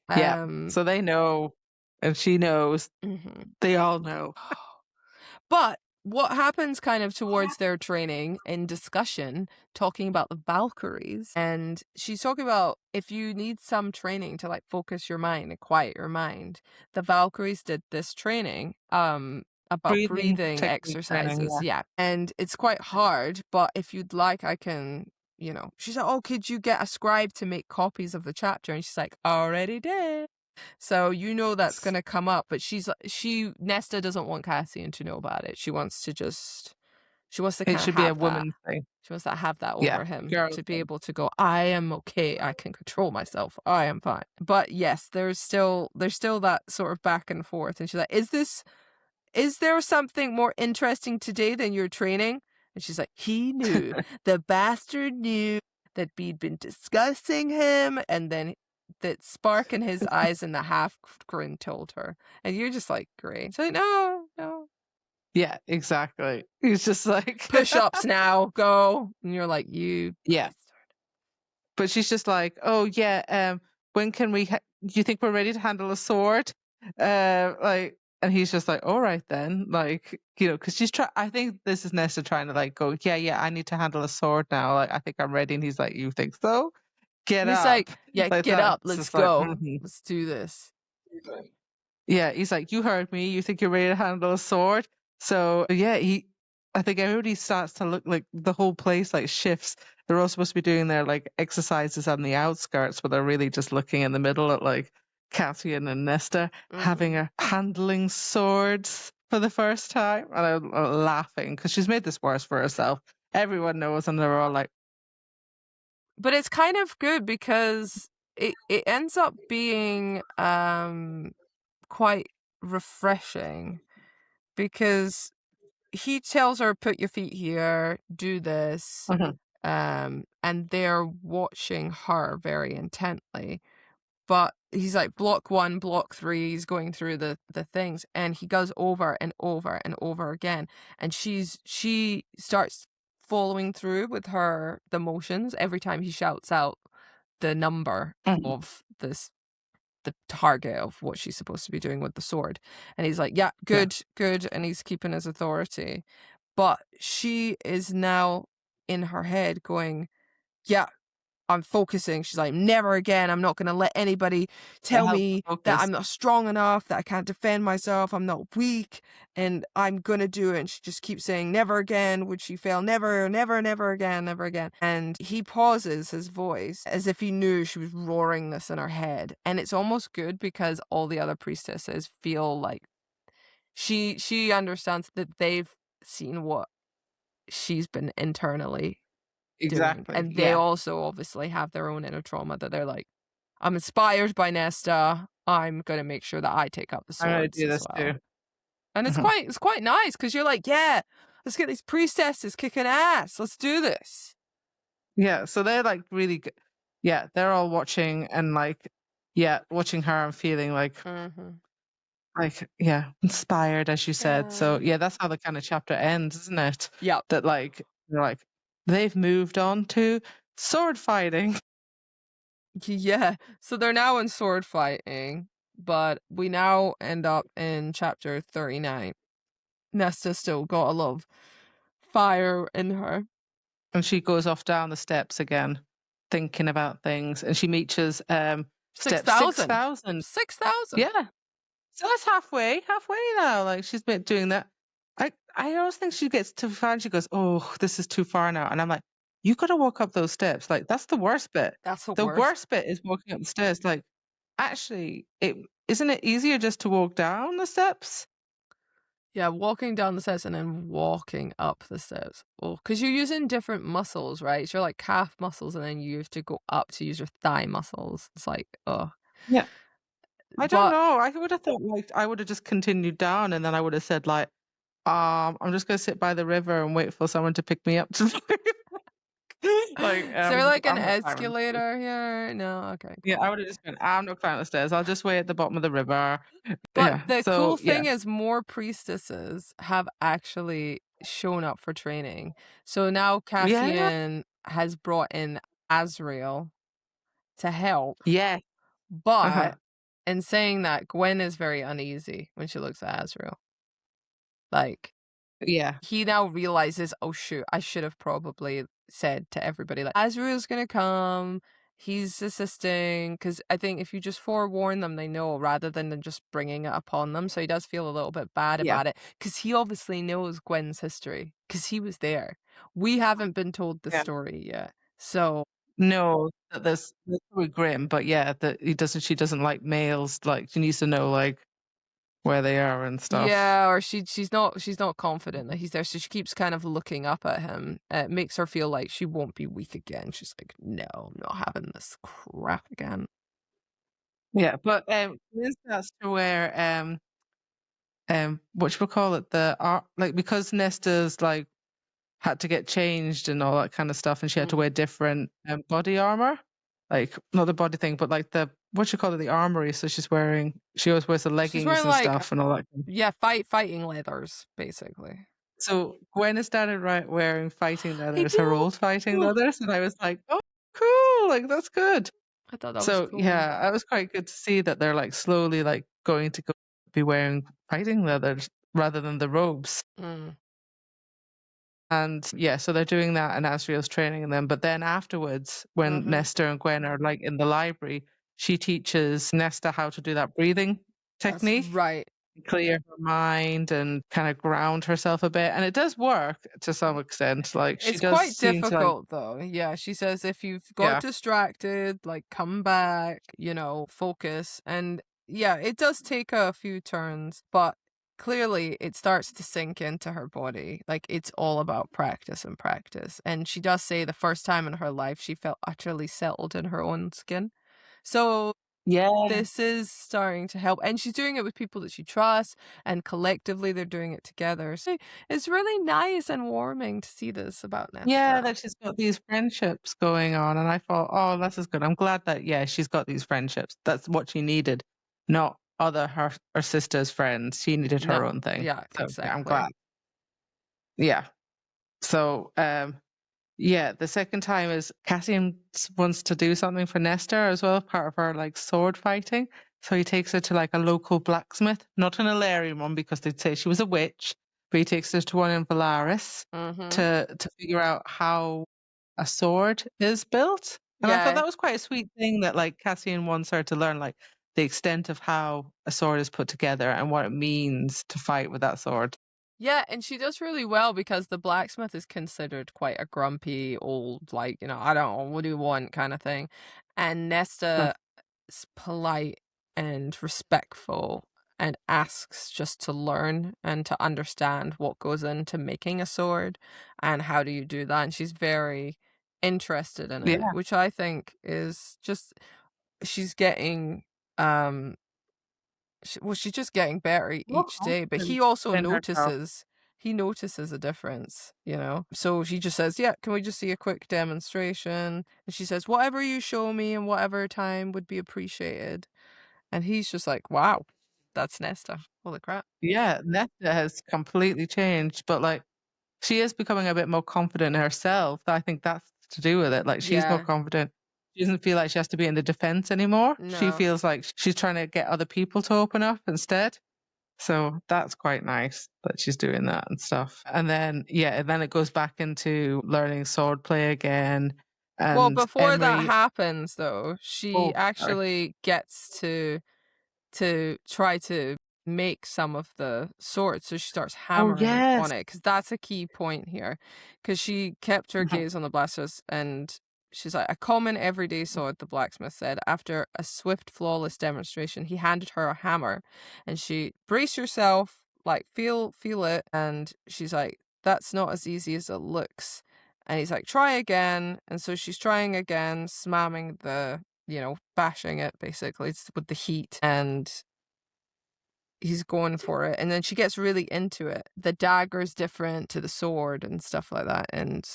S2: Yeah, so they know, and she knows.
S1: Mm-hmm.
S2: They all know.
S1: But what happens kind of towards their training in discussion, talking about the Valkyries, and she's talking about if you need some training to like focus your mind and quiet your mind, the Valkyries did this training about breathing
S2: technique
S1: exercises.
S2: training,
S1: Yeah. And it's quite hard, but if you'd like, I can, she's like, oh, could you get a scribe to make copies of the chapter? And she's like, already did. So that's going to come up, but Nesta doesn't want Cassian to know about it. She wants to
S2: It should be a woman thing.
S1: She wants to have that
S2: Yeah,
S1: over him,
S2: girl
S1: to be
S2: thing.
S1: able to go, I am okay, I can control myself, I am fine. But yes, there's still that sort of back and forth, and she's like, is there something more interesting today than your training? And she's like, he knew. The bastard knew that we'd been discussing him, and then that spark in his eyes and the half grin told her. And you're just like, great. She's like, no.
S2: Yeah, exactly. He's just like
S1: Push-ups now, go. And you're like, you.
S2: Yeah. But she's just like, oh yeah, when can we? Do you think we're ready to handle a sword? And he's just like, all right then, like, because she's trying. I think this is Nesta trying to like go, yeah, I need to handle a sword now. Like, I think I'm ready. And he's like, you think so? Get
S1: he's
S2: up.
S1: like, yeah,
S2: like
S1: get
S2: that.
S1: up.
S2: It's
S1: Let's
S2: just like,
S1: go. Let's do this.
S2: Yeah, he's like, you heard me. You think you're ready to handle a sword? So yeah, I think everybody starts to look like the whole place like shifts. They're all supposed to be doing their like exercises on the outskirts, but they're really just looking in the middle at like Cassian and Nesta having a handling swords for the first time, and I'm laughing because she's made this worse for herself. Everyone knows, and they're all like.
S1: But it's kind of good because it ends up being quite refreshing, because he tells her, put your feet here, do this, and they're watching her very intently. But he's like, block 1, block 3, he's going through the things, and he goes over and over and over again, and she starts following through with the motions every time he shouts out the number of the target of what she's supposed to be doing with the sword. And he's like, yeah, good, and he's keeping his authority. But she is now in her head going, yeah, I'm focusing. She's like, never again. I'm not going to let anybody tell me that I'm not strong enough, that I can't defend myself, I'm not weak, and I'm going to do it. And she just keeps saying, never again would she fail. Never, never, never again, never again. And he pauses his voice as if he knew she was roaring this in her head. And it's almost good because all the other priestesses feel like she understands that they've seen what she's been internally doing. And they also obviously have their own inner trauma that they're like, I'm inspired by Nesta, I'm gonna make sure that I take up the swords
S2: do this
S1: as well.
S2: too.
S1: And it's quite nice because you're like, yeah, let's get these priestesses kicking ass, let's do this.
S2: Yeah, so they're like really good. Yeah, they're all watching and like, watching her and feeling like inspired, as you said. So yeah, that's how the kind of chapter ends, isn't it?
S1: Yeah.
S2: That like they're like they've moved on to sword fighting.
S1: Yeah, so they're now in sword fighting, but we now end up in chapter 39. Nesta still got a lot of fire in her.
S2: And she goes off down the steps again, thinking about things, and she reaches step 6,000.
S1: 6,000.
S2: Yeah. So that's halfway now. Like she's been doing that. I always think she gets too far and she goes, oh, this is too far now. And I'm like, you got to walk up those steps. Like that's the worst bit.
S1: That's
S2: the worst bit is walking up the stairs. Like actually, isn't it easier just to walk down the steps?
S1: Yeah, walking down the stairs and then walking up the stairs. Well, because you're using different muscles, right? So you're like calf muscles, and then you have to go up to use your thigh muscles. It's like, oh.
S2: Yeah. I don't
S1: But
S2: know. I would have thought like I would have just continued down and then I would have said like, I'm just gonna sit by the river and wait for someone to pick me up to like
S1: is there like an
S2: I'm not climbing the stairs.
S1: escalator here? No, okay,
S2: Yeah,
S1: cool.
S2: I would have just been, I'm not climbing the stairs. I'll just wait at the bottom of the river.
S1: But
S2: Yeah.
S1: the
S2: So
S1: cool
S2: yeah.
S1: thing is more priestesses have actually shown up for training. So now
S2: Yeah.
S1: Cassian has brought in Azrael to help.
S2: Yeah. Uh-huh.
S1: But in saying that, Gwen is very uneasy when she looks at Azrael. Like,
S2: Yeah.
S1: he now realizes, oh shoot, I should have probably said to everybody, like, Azrael's gonna come, he's assisting, because I think if you just forewarn them, they know rather than just bringing it upon them. So he does feel a little bit bad
S2: Yeah.
S1: about it, because he obviously knows Gwen's history, because he was there. We haven't been told the
S2: Yeah.
S1: story yet. So
S2: No, that's probably grim, but yeah, that she doesn't like males, like she needs to know like where they are and stuff.
S1: yeah, or she's not confident that he's there, so she keeps kind of looking up at him. It makes her feel like she won't be weak again. She's like, no, I'm not having this crap again.
S2: Yeah, but is that to where what you call it, like because Nesta's like had to get changed and all that kind of stuff, and she had to wear different body armor, like not the body thing, but like the what you call it, the armory. So she always wears the
S1: She's
S2: leggings
S1: wearing
S2: and
S1: like,
S2: stuff and all that.
S1: yeah, fighting leathers, basically.
S2: So Gwen started wearing fighting
S1: I
S2: leathers, her
S1: know.
S2: old fighting leathers, and I was like, oh, cool, like that's good.
S1: I thought that was
S2: So
S1: cool.
S2: yeah, it was quite good to see that they're like slowly like going to be wearing fighting leathers rather than the robes.
S1: Mm,
S2: And yeah, so they're doing that, and Asriel's training them. But then afterwards, when
S1: mm-hmm.
S2: Nesta and Gwen are like in the library, she teaches Nesta how to do that breathing
S1: That's
S2: technique,
S1: right.
S2: clear her mind and kind of ground herself a bit. And it does work to some extent. Like she
S1: It's
S2: does
S1: quite
S2: seem to like,
S1: difficult though. Yeah, she says if you've got
S2: yeah,
S1: distracted, like come back, focus. And yeah, it does take a few turns, but clearly it starts to sink into her body. Like it's all about practice and practice. And she does say the first time in her life she felt utterly settled in her own skin. So
S2: yeah,
S1: this is starting to help, and she's doing it with people that she trusts, and collectively they're doing it together. So it's really nice and warming to see this about
S2: yeah,
S1: Nesta.
S2: that she's got these friendships going on. And I thought, oh, this is good. I'm glad that, yeah, she's got these friendships. That's what she needed, not her sister's friends. She needed her
S1: No,
S2: own thing.
S1: yeah,
S2: So yeah, I'm
S1: exactly.
S2: glad. Yeah. So, yeah, the second time is Cassian wants to do something for Nesta as well, part of her like sword fighting. So he takes her to like a local blacksmith, not an Illyrian one because they'd say she was a witch, but he takes her to one in Valaris
S1: Mm-hmm.
S2: to figure out how a sword is built. And I thought
S1: Yeah.
S2: that was quite a sweet thing that like Cassian wants her to learn like the extent of how a sword is put together and what it means to fight with that sword.
S1: Yeah, and she does really well because the blacksmith is considered quite a grumpy old, like, I don't know, what do you want kind of thing. And
S2: Huh.
S1: Nesta is polite and respectful and asks just to learn and to understand what goes into making a sword and how do you do that. And she's very interested in it,
S2: Yeah.
S1: which I think is just, she's getting, um, she's just getting better
S2: More
S1: each day, but
S2: confident
S1: he also
S2: in herself.
S1: notices a difference. So she just says, yeah, can we just see a quick demonstration? And she says, whatever you show me and whatever time would be appreciated. And he's just like, wow, that's Nesta. Holy crap.
S2: Yeah, Nesta has completely changed, but like she is becoming a bit more confident in herself. I think that's to do with it. Like she's more
S1: Yeah,
S2: confident. She doesn't feel like she has to be in the defense anymore. She
S1: no.
S2: feels like she's trying to get other people to open up instead. So that's quite nice that she's doing that and stuff. And then yeah, and then it goes back into learning sword play again.
S1: Well,
S2: And
S1: before that
S2: Emery,
S1: happens, though, she
S2: oh sorry.
S1: actually gets to try to make some of the swords. So she starts
S2: Oh
S1: hammering on
S2: yes.
S1: it because that's a key point here. Because she kept her gaze on the blasters and she's like, a common everyday sword, the blacksmith said. After a swift, flawless demonstration, he handed her a hammer and she, brace yourself, like, feel it. And she's like, that's not as easy as it looks. And he's like, try again. And so she's trying again, smamming bashing it basically with the heat. And he's going for it. And then she gets really into it. The dagger's different to the sword and stuff like that. And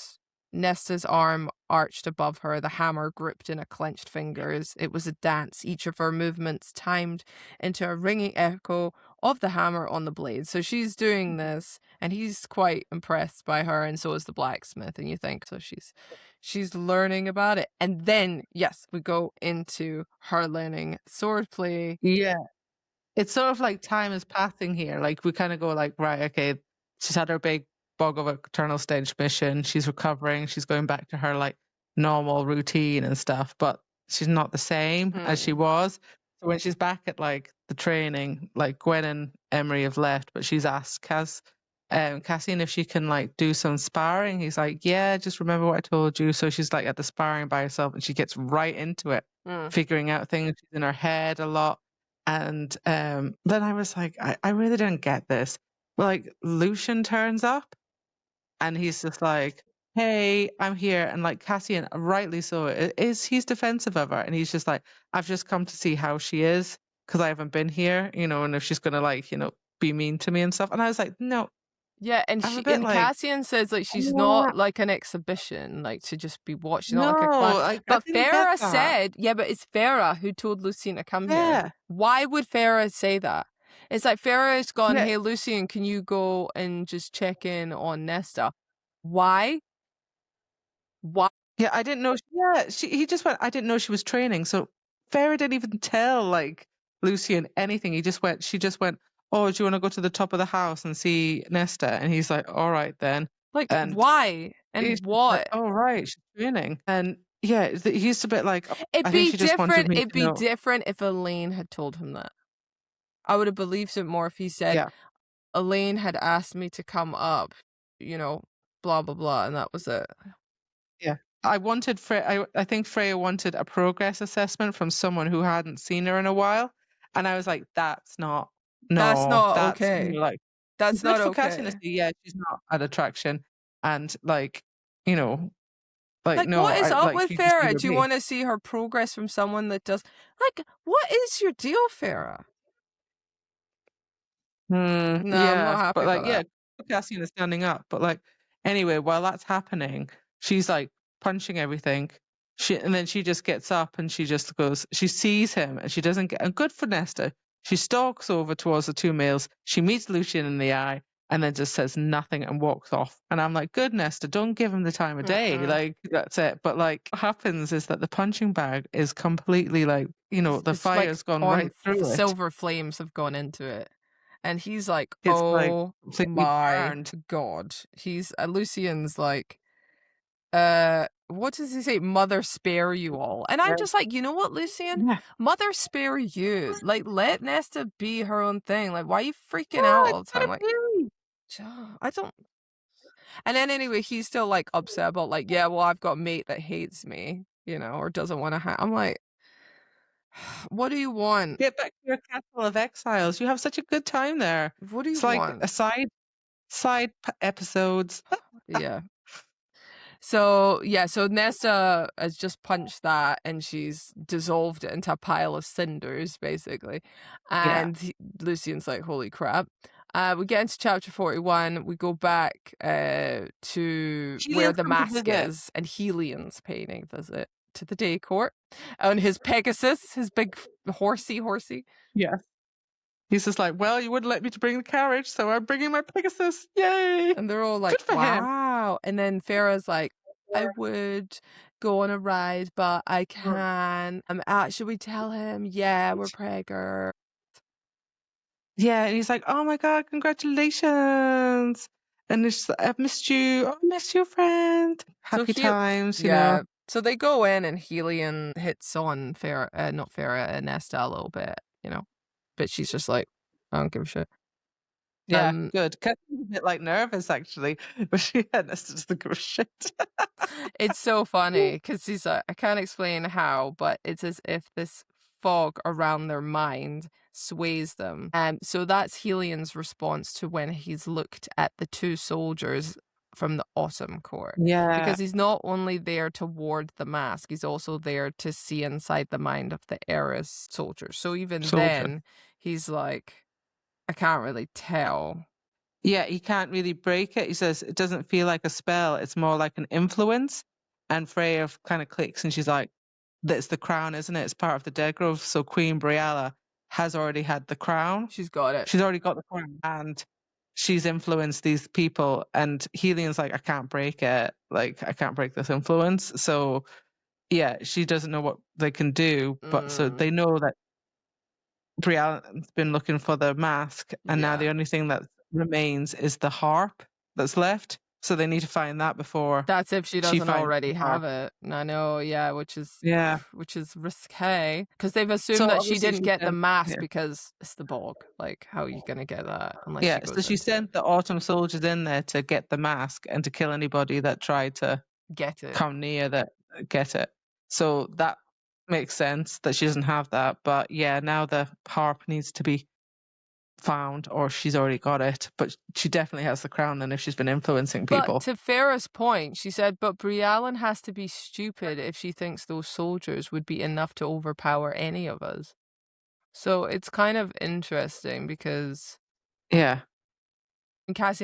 S1: Nesta's arm arched above her, the hammer gripped in her clenched fingers. It was a dance, each of her movements timed into a ringing echo of the hammer on the blade. So she's doing this, and he's quite impressed by her, and so is the blacksmith. And you think, so she's learning about it. And then, yes, we go into her learning swordplay.
S2: Yeah. It's sort of like time is passing here. Like we kind of go like, right, okay, she's had her big Bog of Eternal Stench mission. She's recovering. She's going back to her like normal routine and stuff, but she's not the same as she was. So when she's back at like the training, like Gwen and Emery have left, but she's asked Cassian if she can like do some sparring. He's like, yeah, just remember what I told you. So she's like at the sparring by herself, and she gets right into it, figuring out things. She's in her head a lot. And then I was like, I really don't get this. Like Lucian turns up and he's just like, hey, I'm here. And like Cassian, rightly so, he's defensive of her. And he's just like, I've just come to see how she is because I haven't been here, and if she's going to like, be mean to me and stuff. And I was like, no.
S1: Yeah, and Cassian says like she's not like an exhibition, like to just be watched, not like a class. But Farah said, yeah, but it's Farah who told Lucian to come here. Why would Farah say that? It's like Farah's gone, hey Lucian, can you go and just check in on Nesta? Why?
S2: Yeah, I didn't know. He just went, I didn't know she was training. So Farah didn't even tell like Lucian anything. She just went, oh, do you want to go to the top of the house and see Nesta? And he's like, all right then.
S1: Like, and why? And what?
S2: Like, oh, right, she's training. And yeah, he's a bit like, I think she just wanted me to know.
S1: It'd be different if Elaine had told him that. I would have believed it more if he said, Elaine had asked me to come up, blah, blah, blah, and that was it.
S2: Yeah. I think Freya wanted a progress assessment from someone who hadn't seen her in a while. And I was like, that's not okay. Like,
S1: that's not okay.
S2: Cassian to see, yeah, she's not an attraction. And like, no.
S1: What is up with Farah? Do you want to see her progress from someone that does? Like, what is your deal, Farah? No, I'm not happy about that.
S2: Cassian is standing up. But like, anyway, while that's happening, she's like punching everything. And then she just gets up and she just goes, she sees him and she doesn't get, and good for Nesta. She stalks over towards the two males. She meets Lucian in the eye and then just says nothing and walks off. And I'm like, good, Nesta, don't give him the time of day. Like, that's it. But like, what happens is that the punching bag is completely like, the fire's gone right through it.
S1: Silver flames have gone into it. And he's like, oh my God. Lucian's like, what does he say? Mother spare you all. And I'm just like, you know what, Lucian? Yeah. Mother spare you. Like, let Nesta be her own thing. Like, why are you freaking out all the time? Like, I don't. And then anyway, he's still like upset about like, yeah, well, I've got a mate that hates me, or doesn't want to I'm like, what do you want?
S2: Get back to your castle of exiles. You have such a good time there.
S1: What do you want?
S2: Like a side episodes.
S1: Yeah. So Nesta has just punched that and she's dissolved it into a pile of cinders, basically. And Lucian's like, holy crap. We get into chapter 41. We go back to where the mask is, and Helian's paying a visit to the day court on his Pegasus, his big horsey.
S2: Yes. He's just like, well, you wouldn't let me to bring the carriage, so I'm bringing my Pegasus. Yay!
S1: And they're all like, wow. And then Farah's like, I would go on a ride, but I can. Should we tell him? Yeah, we're preggers.
S2: Yeah, and he's like, oh my God, congratulations. And it's I've missed you. I missed you, friend. Happy times, you know.
S1: So they go in and Helian hits on Nesta a little bit, But she's just like, I don't give a shit.
S2: Yeah, good. Kind of a bit like nervous, actually. But she Nesta doesn't give a shit.
S1: It's so funny because he's like, I can't explain how, but it's as if this fog around their mind sways them. So that's Helian's response to when he's looked at the two soldiers from the Autumn Court.
S2: Yeah.
S1: Because he's not only there to ward the mask, he's also there to see inside the mind of the Eris soldiers. So even then, he's like, I can't really tell.
S2: Yeah, he can't really break it. He says it doesn't feel like a spell. It's more like an influence. And Freya kind of clicks and she's like, that's the crown, isn't it? It's part of the Dead Grove. So Queen Briella has already had the crown.
S1: She's got it.
S2: She's already got the crown. And she's influenced these people. And Helian's like, I can't break it. Like, I can't break this influence. So, yeah, she doesn't know what they can do. But so they know that Brielle's been looking for the mask. And now the only thing that remains is the harp that's left. So they need to find that before.
S1: That's if she doesn't already have it. I know, yeah, which is risque because they've assumed that she didn't get the mask because it's the bog. Like, how are you gonna get that unless she goes
S2: so she sent the Autumn soldiers in there to get the mask and to kill anybody that tried to
S1: get it,
S2: come near that, get it. So that makes sense that she doesn't have that. But yeah, now the harp needs to be found, or she's already got it, but she definitely has the crown then if she's been influencing people.
S1: But to Farah's point, she said, but Briallen has to be stupid if she thinks those soldiers would be enough to overpower any of us. So it's kind of interesting because Cassian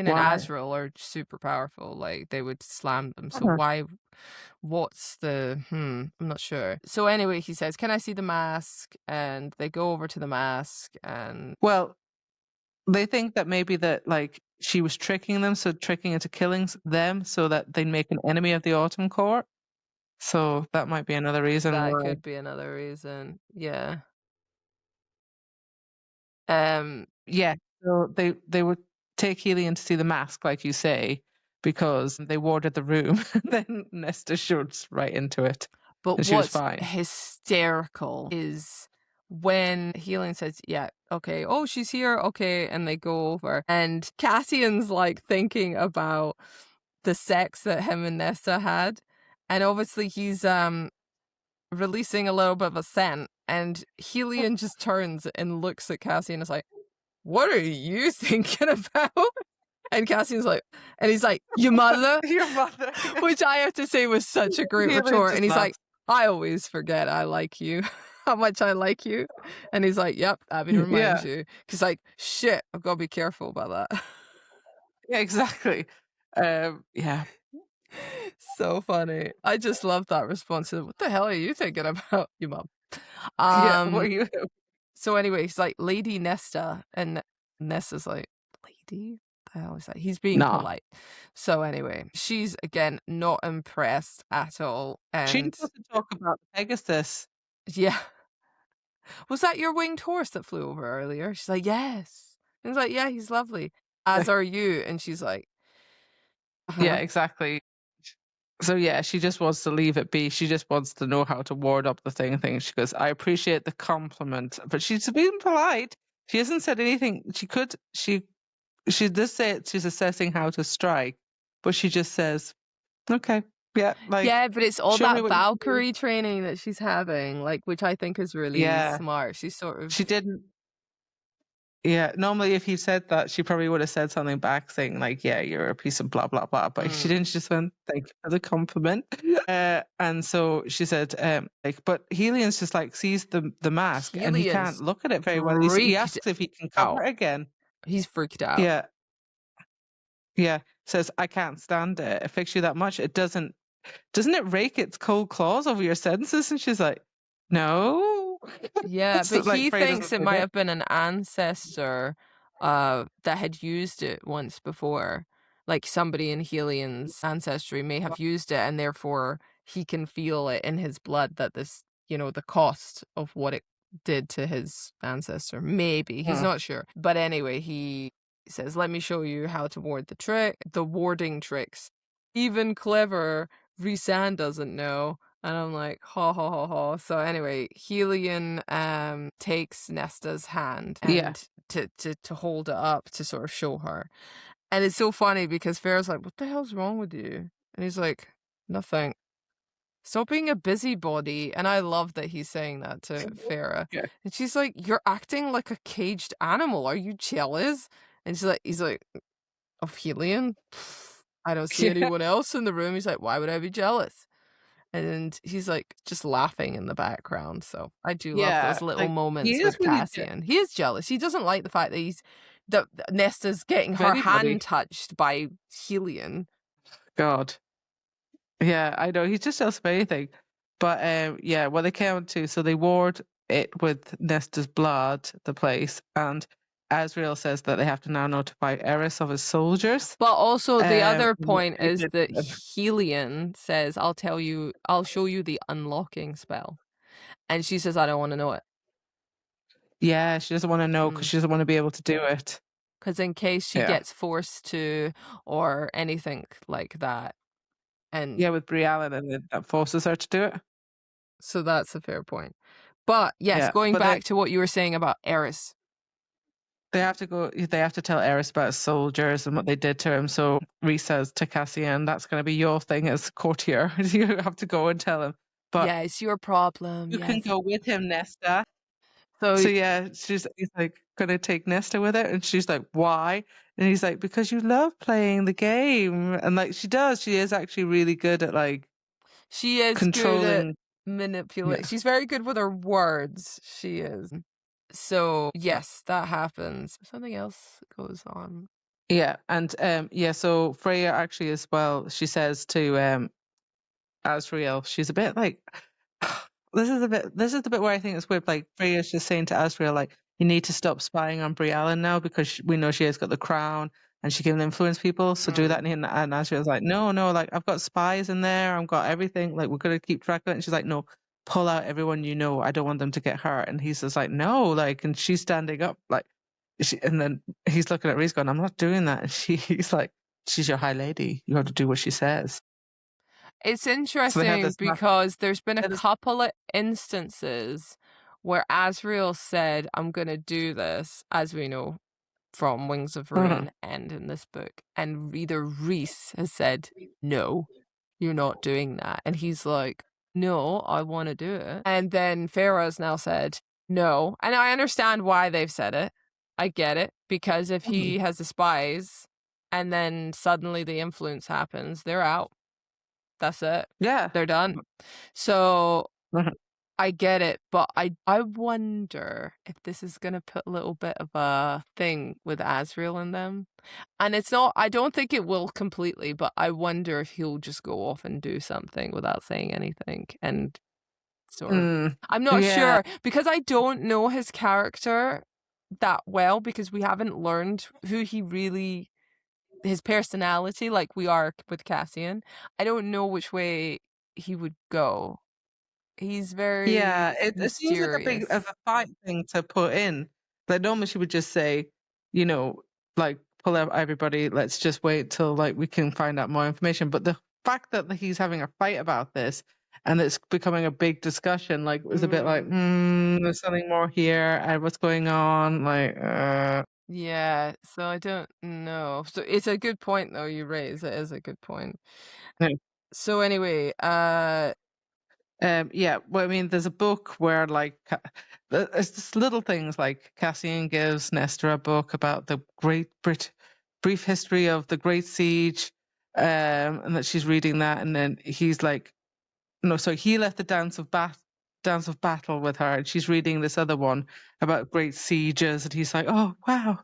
S1: and Azrael are super powerful, like they would slam them. So what's the I'm not sure. So anyway, he says, can I see the mask? And they go over to the mask and
S2: they think that maybe that like she was tricking them, so tricking into killing them so that they'd make an enemy of the Autumn Court. So that might be another reason.
S1: That could be another reason. Yeah.
S2: So they would take Helian to see the mask, like you say, because they warded the room. Then Nesta showed right into it.
S1: But what's hysterical is when Helian says, yeah, okay, oh, she's here, okay, and they go over, and Cassian's like thinking about the sex that him and Nesta had, and obviously he's releasing a little bit of a scent, and Helian just turns and looks at Cassian and is like, what are you thinking about? And Cassian's like, and he's like, your mother?
S2: Your mother.
S1: Which I have to say was such a great retort. And he's like, I always forget I like you, how much I like you. And he's like, yep, Abby reminds you. Because like, shit, I've got to be careful about that.
S2: Yeah, exactly.
S1: So funny. I just love that response. What the hell are you thinking about, your mom?
S2: What are you?
S1: So anyway, he's like, Lady Nesta. And Nesta's like, Lady? The hell is that? He's being polite. So anyway, she's again not impressed at all. And
S2: she doesn't talk about Pegasus.
S1: Yeah. Was that your winged horse that flew over earlier? She's like, yes. And he's like, yeah, he's lovely. As are you. And she's like,
S2: yeah, exactly. So yeah, she just wants to leave it be. She just wants to know how to ward up the thing. She goes, I appreciate the compliment, but she's being polite. She hasn't said anything. She does say she's assessing how to strike, but she just says, okay, yeah, like
S1: but it's all that Valkyrie training that she's having, like, which I think is really smart. She's sort of
S2: she didn't. Yeah, normally if he said that, she probably would have said something back saying like, yeah, you're a piece of blah, blah, blah. But she didn't. She just went, thank you for the compliment. And so she said, but Helian's just like sees the mask and he can't look at it very well. He asks if he can cover it again.
S1: He's freaked out.
S2: Yeah. Yeah. Says, I can't stand it. It affects you that much. Doesn't it rake its cold claws over your senses? And she's like, no.
S1: Yeah, but he thinks it might have been an ancestor that had used it once before. Like somebody in Helian's ancestry may have used it, and therefore he can feel it in his blood that this, the cost of what it did to his ancestor. Maybe. He's not sure. But anyway, he says, let me show you how to ward the warding tricks. Even clever Rhysand doesn't know. And I'm like, ha, ha, ha, ha. So anyway, Helian takes Nesta's hand and to hold it up to sort of show her. And it's so funny because Farah's like, what the hell's wrong with you? And he's like, nothing. Stop being a busybody. And I love that he's saying that to Farah.
S2: Yeah.
S1: And she's like, you're acting like a caged animal. Are you jealous? And he's like, of Helion? I don't see
S2: Yeah.
S1: anyone else in the room. He's like, why would I be jealous? And he's like just laughing in the background. So I do love
S2: Yeah,
S1: those little
S2: like, he
S1: moments
S2: is
S1: with
S2: really
S1: Cassian. He is jealous. He doesn't like the fact that Nesta's getting her
S2: anybody.
S1: hand touched by Helion.
S2: God. Yeah, I know. He's just jealous of anything. But yeah, what they came to, so they ward it with Nesta's blood, the place, and Azrael says that they have to now notify Eris of his soldiers.
S1: But also the other
S2: And
S1: point
S2: they
S1: is
S2: did-
S1: that Helion says, I'll show you the unlocking spell. And she says, I don't want to know it.
S2: Yeah, she doesn't want to know because she doesn't want to be able to do it.
S1: Because in case she
S2: Yeah.
S1: gets forced to or anything like that. And
S2: Yeah, with Brianna, and that forces her to do it.
S1: so that's a fair point. But yes,
S2: Yeah,
S1: going
S2: but
S1: back to what you were saying about Eris.
S2: they have to tell Eris about his soldiers and what they did to him. So Rhys says to Cassian, that's going to be your thing as courtier. You have to go and tell him. But
S1: Yeah, it's your problem.
S2: you can
S1: Yes.
S2: go with him, Nesta.
S1: So
S2: So yeah, he's like gonna take Nesta with it, and she's like, "Why?" And he's like, "Because you love playing the game." And like she does, she is actually really good at like
S1: she is good at
S2: controlling.
S1: manipulate.
S2: Yeah.
S1: She's very good with her words. She is. So yes, that happens. Something else goes on.
S2: Yeah, and yeah, so Freya actually as well, she says to Asriel, she's a bit like this is the bit where I think it's weird. Like Freya's just saying to Asriel, like, you need to stop spying on Briallen now because we know she has got the crown and she can influence people. So do that. And Asriel's like, no, like I've got spies in there. I've got everything. Like we're gonna keep track of it. And she's like, no, pull out everyone you know. I don't want them to get hurt. And he's just like, no, like, and she's standing up, like, and then he's looking at Reese going, I'm not doing that. And he's like, she's your high lady. You have to do what she says.
S1: It's
S2: So they have
S1: interesting
S2: this
S1: because there's been a couple of instances where Asriel said, I'm going to do this, as we know from Wings of Rain and in this book. And either Rhys has said, no, you're not doing that. And he's like, no, I want to do it. And then Farah's now said, no. And I understand why they've said it. I get it. Because if he has the spies and then suddenly the influence happens, they're out. That's it.
S2: Yeah.
S1: They're done. So I get it, but I wonder if this is going to put a little bit of a thing with Asriel in them. And it's not, I don't think it will completely, but I wonder if he'll just go off and do something without saying anything. And sort of, I'm not sure because I don't know his character that well because we haven't learned who he really, his personality like we are with Cassian. I don't know which way he would go. He's very
S2: it seems like a big of a fight thing to put in. Like normally she would just say, you know, like pull out everybody, let's just wait till like we can find out more information. But the fact that he's having a fight about this and it's becoming a big discussion, like it was a bit like, there's something more here, and what's going on? Like
S1: yeah, so I don't know. So it's a good point though you raise. It is a good point.
S2: Yeah.
S1: So anyway,
S2: yeah, well, I mean, there's a book where like it's just little things like Cassian gives Nesta a book about the brief history of the Great Siege, and that she's reading that, and then he's like, no, sorry, he left the dance of battle with her, and she's reading this other one about great sieges, and he's like, oh wow,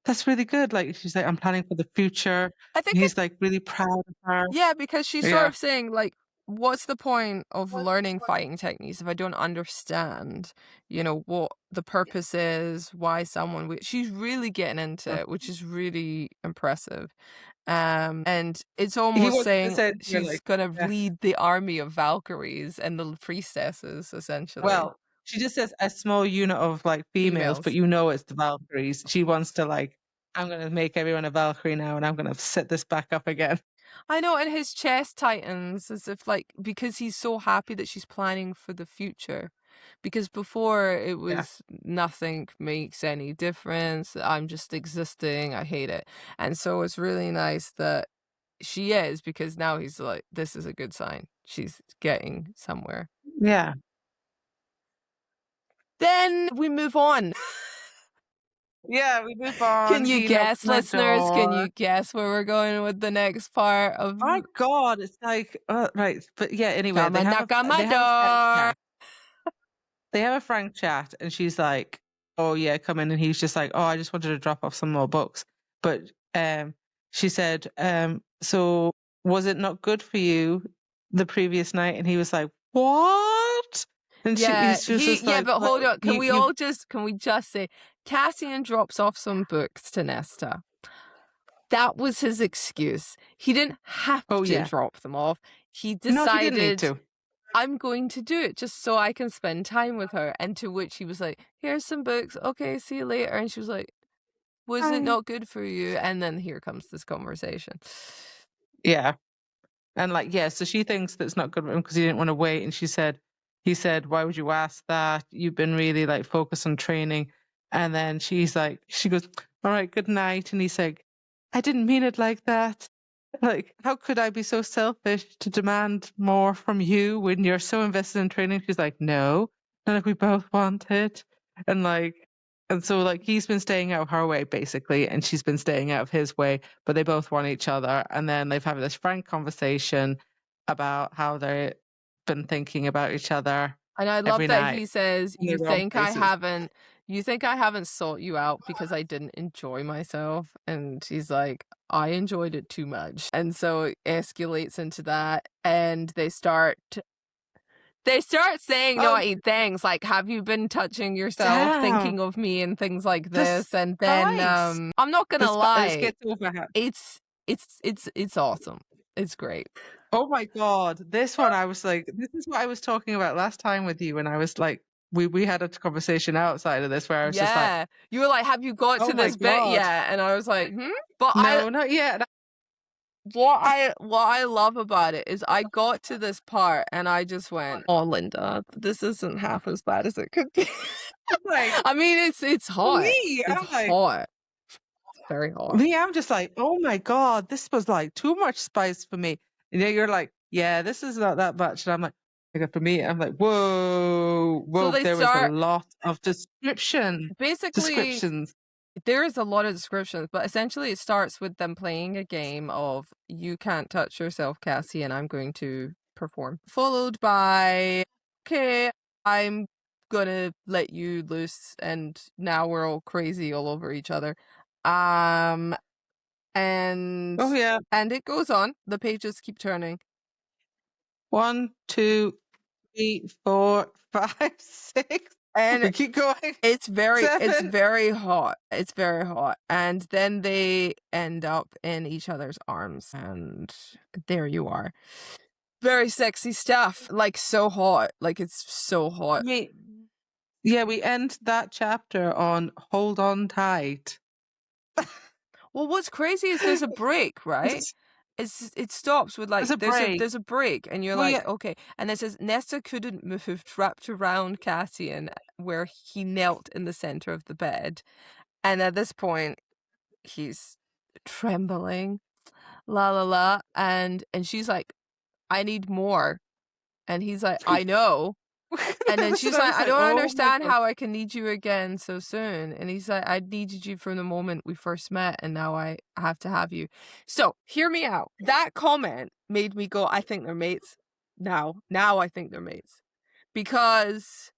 S2: that's really good. Like she's like, I'm planning for the future.
S1: I think
S2: He's like really proud of her.
S1: yeah, because she's sort of saying like, what's the point of learning fighting techniques if I don't understand, you know, what the purpose is, why someone she's really getting into it, which is really impressive. And it's almost saying she's gonna lead the army of Valkyries and the priestesses, essentially.
S2: Well, she just says a small unit of like females, but you know it's the Valkyries. She wants to like, I'm gonna make everyone a Valkyrie now, and I'm gonna set this back up again.
S1: I know, and his chest tightens as if like because he's so happy that she's planning for the future. Because before it was nothing makes any difference. I'm just existing. I hate it. And so it's really nice that she is, because now he's like, this is a good sign. she's getting somewhere.
S2: Yeah.
S1: Then we move on.
S2: Yeah, we move on.
S1: Can you
S2: He knocks
S1: guess,
S2: on the
S1: listeners? Can
S2: door.
S1: you guess where we're going with the next part of
S2: My God, it's like right, but yeah. Anyway,
S1: Come and knock on my door?
S2: They have a frank chat, and she's like, "Oh yeah, come in." And he's just like, "Oh, I just wanted to drop off some more books." But she said, "So was it not good for you the previous night?" And he was like, "What?" And
S1: Yeah,
S2: she was just like,
S1: but hold
S2: "Well,
S1: on. Can we just say Cassian drops off some books to Nesta? That was his excuse. He didn't have
S2: oh
S1: to
S2: yeah,
S1: drop them off. He
S2: no, he didn't need
S1: decided,
S2: to.
S1: I'm going to do it just so I can spend time with her. And to which he was like, here's some books. Okay, see you later. And she was like, was it not good for you? And then here comes this conversation.
S2: Yeah. And like, yeah, so she thinks that's not good for him because he didn't want to wait. And he said, why would you ask that? You've been really like focused on training. And then she goes, all right, good night. And he's like, I didn't mean it like that. Like, how could I be so selfish to demand more from you when you're so invested in training? She's like, no, and like we both want it. And so like he's been staying out of her way basically, and she's been staying out of his way, but they both want each other. And then they've had this frank conversation about how they've been thinking about each other
S1: And I love
S2: every
S1: that
S2: night.
S1: he says,
S2: And they're on faces.
S1: you think I haven't sought you out because I didn't enjoy myself? And he's like, I enjoyed it too much. And so it escalates into that, and they start saying
S2: Oh,
S1: naughty things like, have you been touching yourself,
S2: damn.
S1: thinking of me and things like
S2: The
S1: this? And then
S2: spice.
S1: I'm not gonna
S2: It
S1: lie,
S2: gets over.
S1: it's awesome. It's great.
S2: Oh my God. This one, I was like, this is what I was talking about last time with you. And I was like, we had a conversation outside of this where I was just like,
S1: Yeah. You were like, have you got
S2: oh
S1: to
S2: my
S1: this bit
S2: God.
S1: yet? And I was like, But
S2: No, not yet.
S1: what I love about it is I got to this part and I just went, oh Linda, this isn't half as bad as it could be.
S2: Like,
S1: I mean, it's hot.
S2: me,
S1: It's
S2: I'm like,
S1: hot. It's very hot.
S2: me, I'm just like, oh my God, this was like too much spice for me. And then you're like, yeah, this is not that much. And I'm like, for me, I'm like, whoa,
S1: So they
S2: there was a
S1: start
S2: lot of descriptions.
S1: basically there is a lot of descriptions, but essentially it starts with them playing a game of you can't touch yourself, Cassie, and I'm going to perform. Followed by, okay, I'm gonna let you loose, and now we're all crazy all over each other. And
S2: Oh yeah.
S1: and it goes on. The pages keep turning.
S2: 1, 2, 3, 4, 5, 6.
S1: And
S2: We keep going.
S1: it's very
S2: 7.
S1: hot. It's very hot. And then they end up in each other's arms, and there you are. Very sexy stuff. Like, so hot. Like, it's so hot.
S2: We end that chapter on hold on tight.
S1: Well, what's crazy is there's a break, right? It stops with like
S2: There's a break.
S1: there's a break, and you're
S2: Well,
S1: like,
S2: yeah.
S1: okay. And it says Nesta couldn't move, wrapped around Cassian where he knelt in the center of the bed. And at this point, he's trembling, la la la, and she's like, I need more. And he's like, I know. And then she's like, I don't understand how I can need you again so soon. And he's like, I needed you from the moment we first met, and now I have to have you. So hear me out. That comment made me go, I think they're mates. Now I think they're mates. Because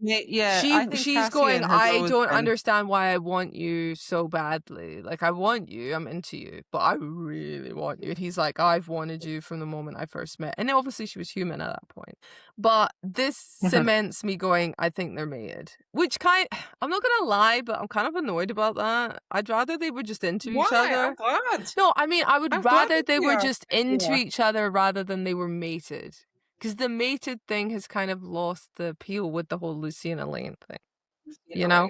S2: Yeah, I think
S1: she's
S2: Cassian
S1: going,
S2: has
S1: I
S2: always
S1: don't
S2: been.
S1: understand why I want you so badly. Like, I want you, I'm into you, but I really want you. And he's like, I've wanted you from the moment I first met. And obviously she was human at that point. But this cements me going, I think they're mated. Which I'm not gonna lie, but I'm kind of annoyed about that. I'd rather they were just into each other.
S2: I'm glad.
S1: No, I mean, I would
S2: I'm
S1: rather
S2: glad
S1: they were
S2: are.
S1: just into
S2: Yeah.
S1: each other rather than they were mated. Because the mated thing has kind of lost the appeal with the whole Lucy and Elaine thing, you know?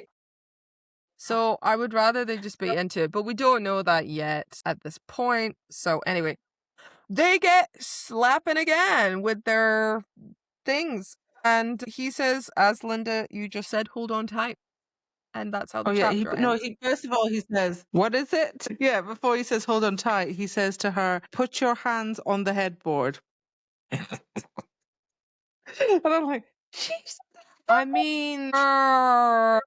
S1: So I would rather they just be into it, but we don't know that yet at this point. So anyway, they get slapping again with their things. And he says, as Linda, you just said, hold on tight. And that's how the chapter ends.
S2: First of all, he says, what is it? Yeah, before he says, hold on tight, he says to her, put your hands on the headboard. And I'm like, she's.
S1: I mean, girl.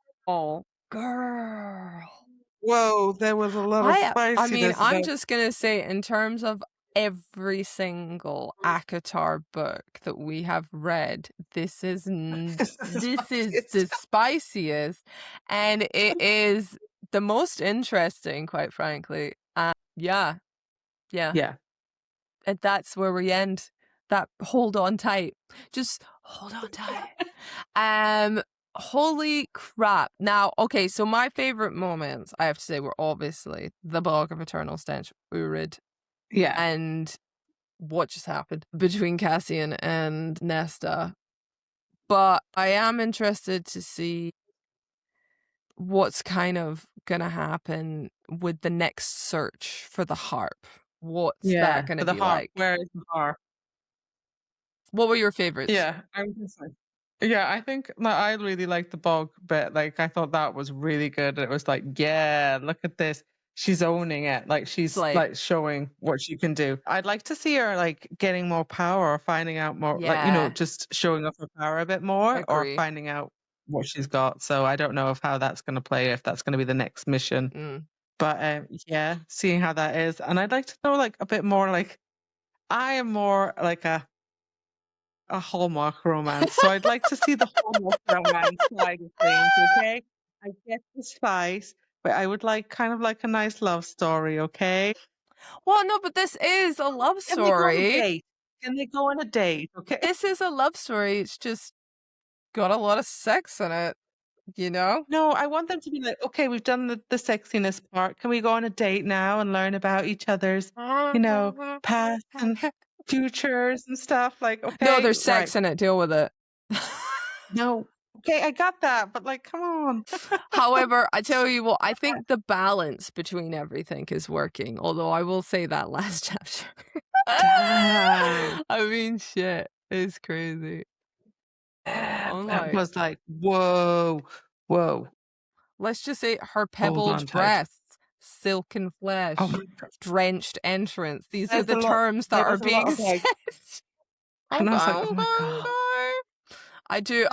S2: Whoa, there was a lot of
S1: I mean,
S2: spiciness.
S1: I'm just gonna say, in terms of every single ACOTAR book that we have read, this is the spiciest, and it is the most interesting, quite frankly. Yeah. And that's where we end. That hold on tight. Just hold on tight. Holy crap. Now, okay, so my favorite moments, I have to say, were obviously the Bog of Eternal Stench, Oorid,
S2: Yeah.
S1: and what just happened between Cassian and Nesta. But I am interested to see what's kind of gonna happen with the next search for the harp. What's that gonna be like?
S2: Where is the harp?
S1: What were your favorites?
S2: Yeah, I think I really liked the bog bit. Like, I thought that was really good. It was like, yeah, look at this. She's owning it. Like, she's like showing what she can do. I'd like to see her like getting more power or finding out more, like, you know, just showing off her power a bit more or finding out what she's got. So I don't know how that's going to play, if that's going to be the next mission. But yeah, seeing how that is. And I'd like to know like a bit more, like, I am more like a Hallmark romance. So I'd like to see the Hallmark romance side of things, okay? I get the spice, but I would like kind of like a nice love story, okay?
S1: Well, no, but this is a love story.
S2: Can they go on a date? Okay.
S1: This is a love story. It's just got a lot of sex in it, you know?
S2: No, I want them to be like, okay, we've done the sexiness part. Can we go on a date now and learn about each other's, you know, past and futures and stuff? Like, okay.
S1: No, there's sex in it. Deal with it.
S2: No. Okay, I got that, but like, come on.
S1: However, I tell you what, I think the balance between everything is working. Although I will say that last chapter. I mean, shit, it's crazy.
S2: That was like, whoa.
S1: Let's just say her pebbled breasts, silken flesh, drenched entrance. These are the terms that are being said.
S2: And I was like, oh my God.
S1: I do.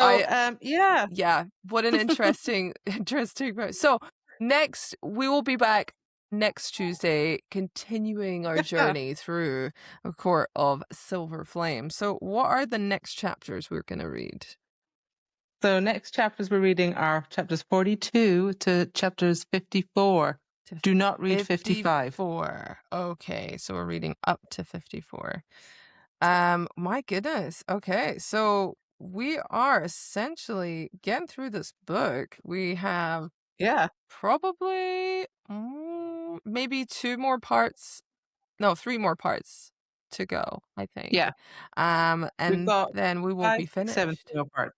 S1: Yeah. What an interesting part. So next, we will be back next Tuesday, continuing our journey through A Court of Silver Flame. So what are the next chapters we're going to read?
S2: So next chapters we're reading are chapters 42 to chapters 54. Do not read 55.
S1: Okay, so we're reading up to 54. My goodness. Okay, so we are essentially getting through this book. We have probably maybe 3 more parts to go, I think. And then we will be finished.
S2: 7 parts.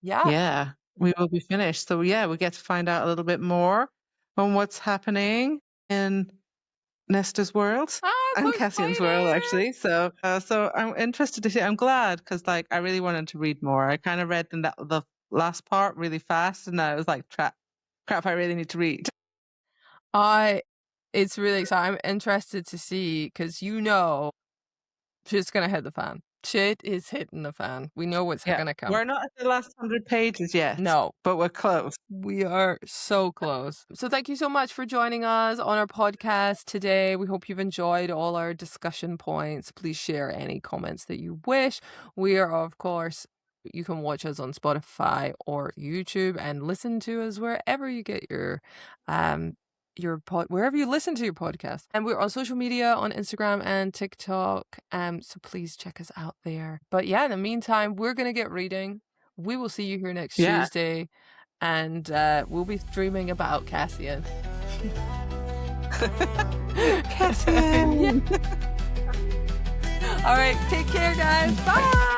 S2: Yeah, we will be finished. So yeah, we get to find out a little bit more on what's happening in Nesta's world and Cassian's world, actually. So I'm interested to see. I'm glad, because like I really wanted to read more. I kind of read the last part really fast, and I was like, crap, I really need to read.
S1: It's really exciting. I'm interested to see, because shit's gonna hit the fan. Shit is hitting the fan. We know what's gonna come.
S2: We're not at the last 100 pages yet.
S1: No.
S2: But we're close.
S1: We are so close. So thank you so much for joining us on our podcast today. We hope you've enjoyed all our discussion points. Please share any comments that you wish. We are, of course, you can watch us on Spotify or YouTube and listen to us wherever you get wherever you listen to your podcast. And we're on social media on Instagram and TikTok, so please check us out there. But yeah, in the meantime, we're gonna get reading. We will see you here next Tuesday, and we'll be streaming about Cassian.
S2: Cassian.
S1: All right, take care, guys. Bye.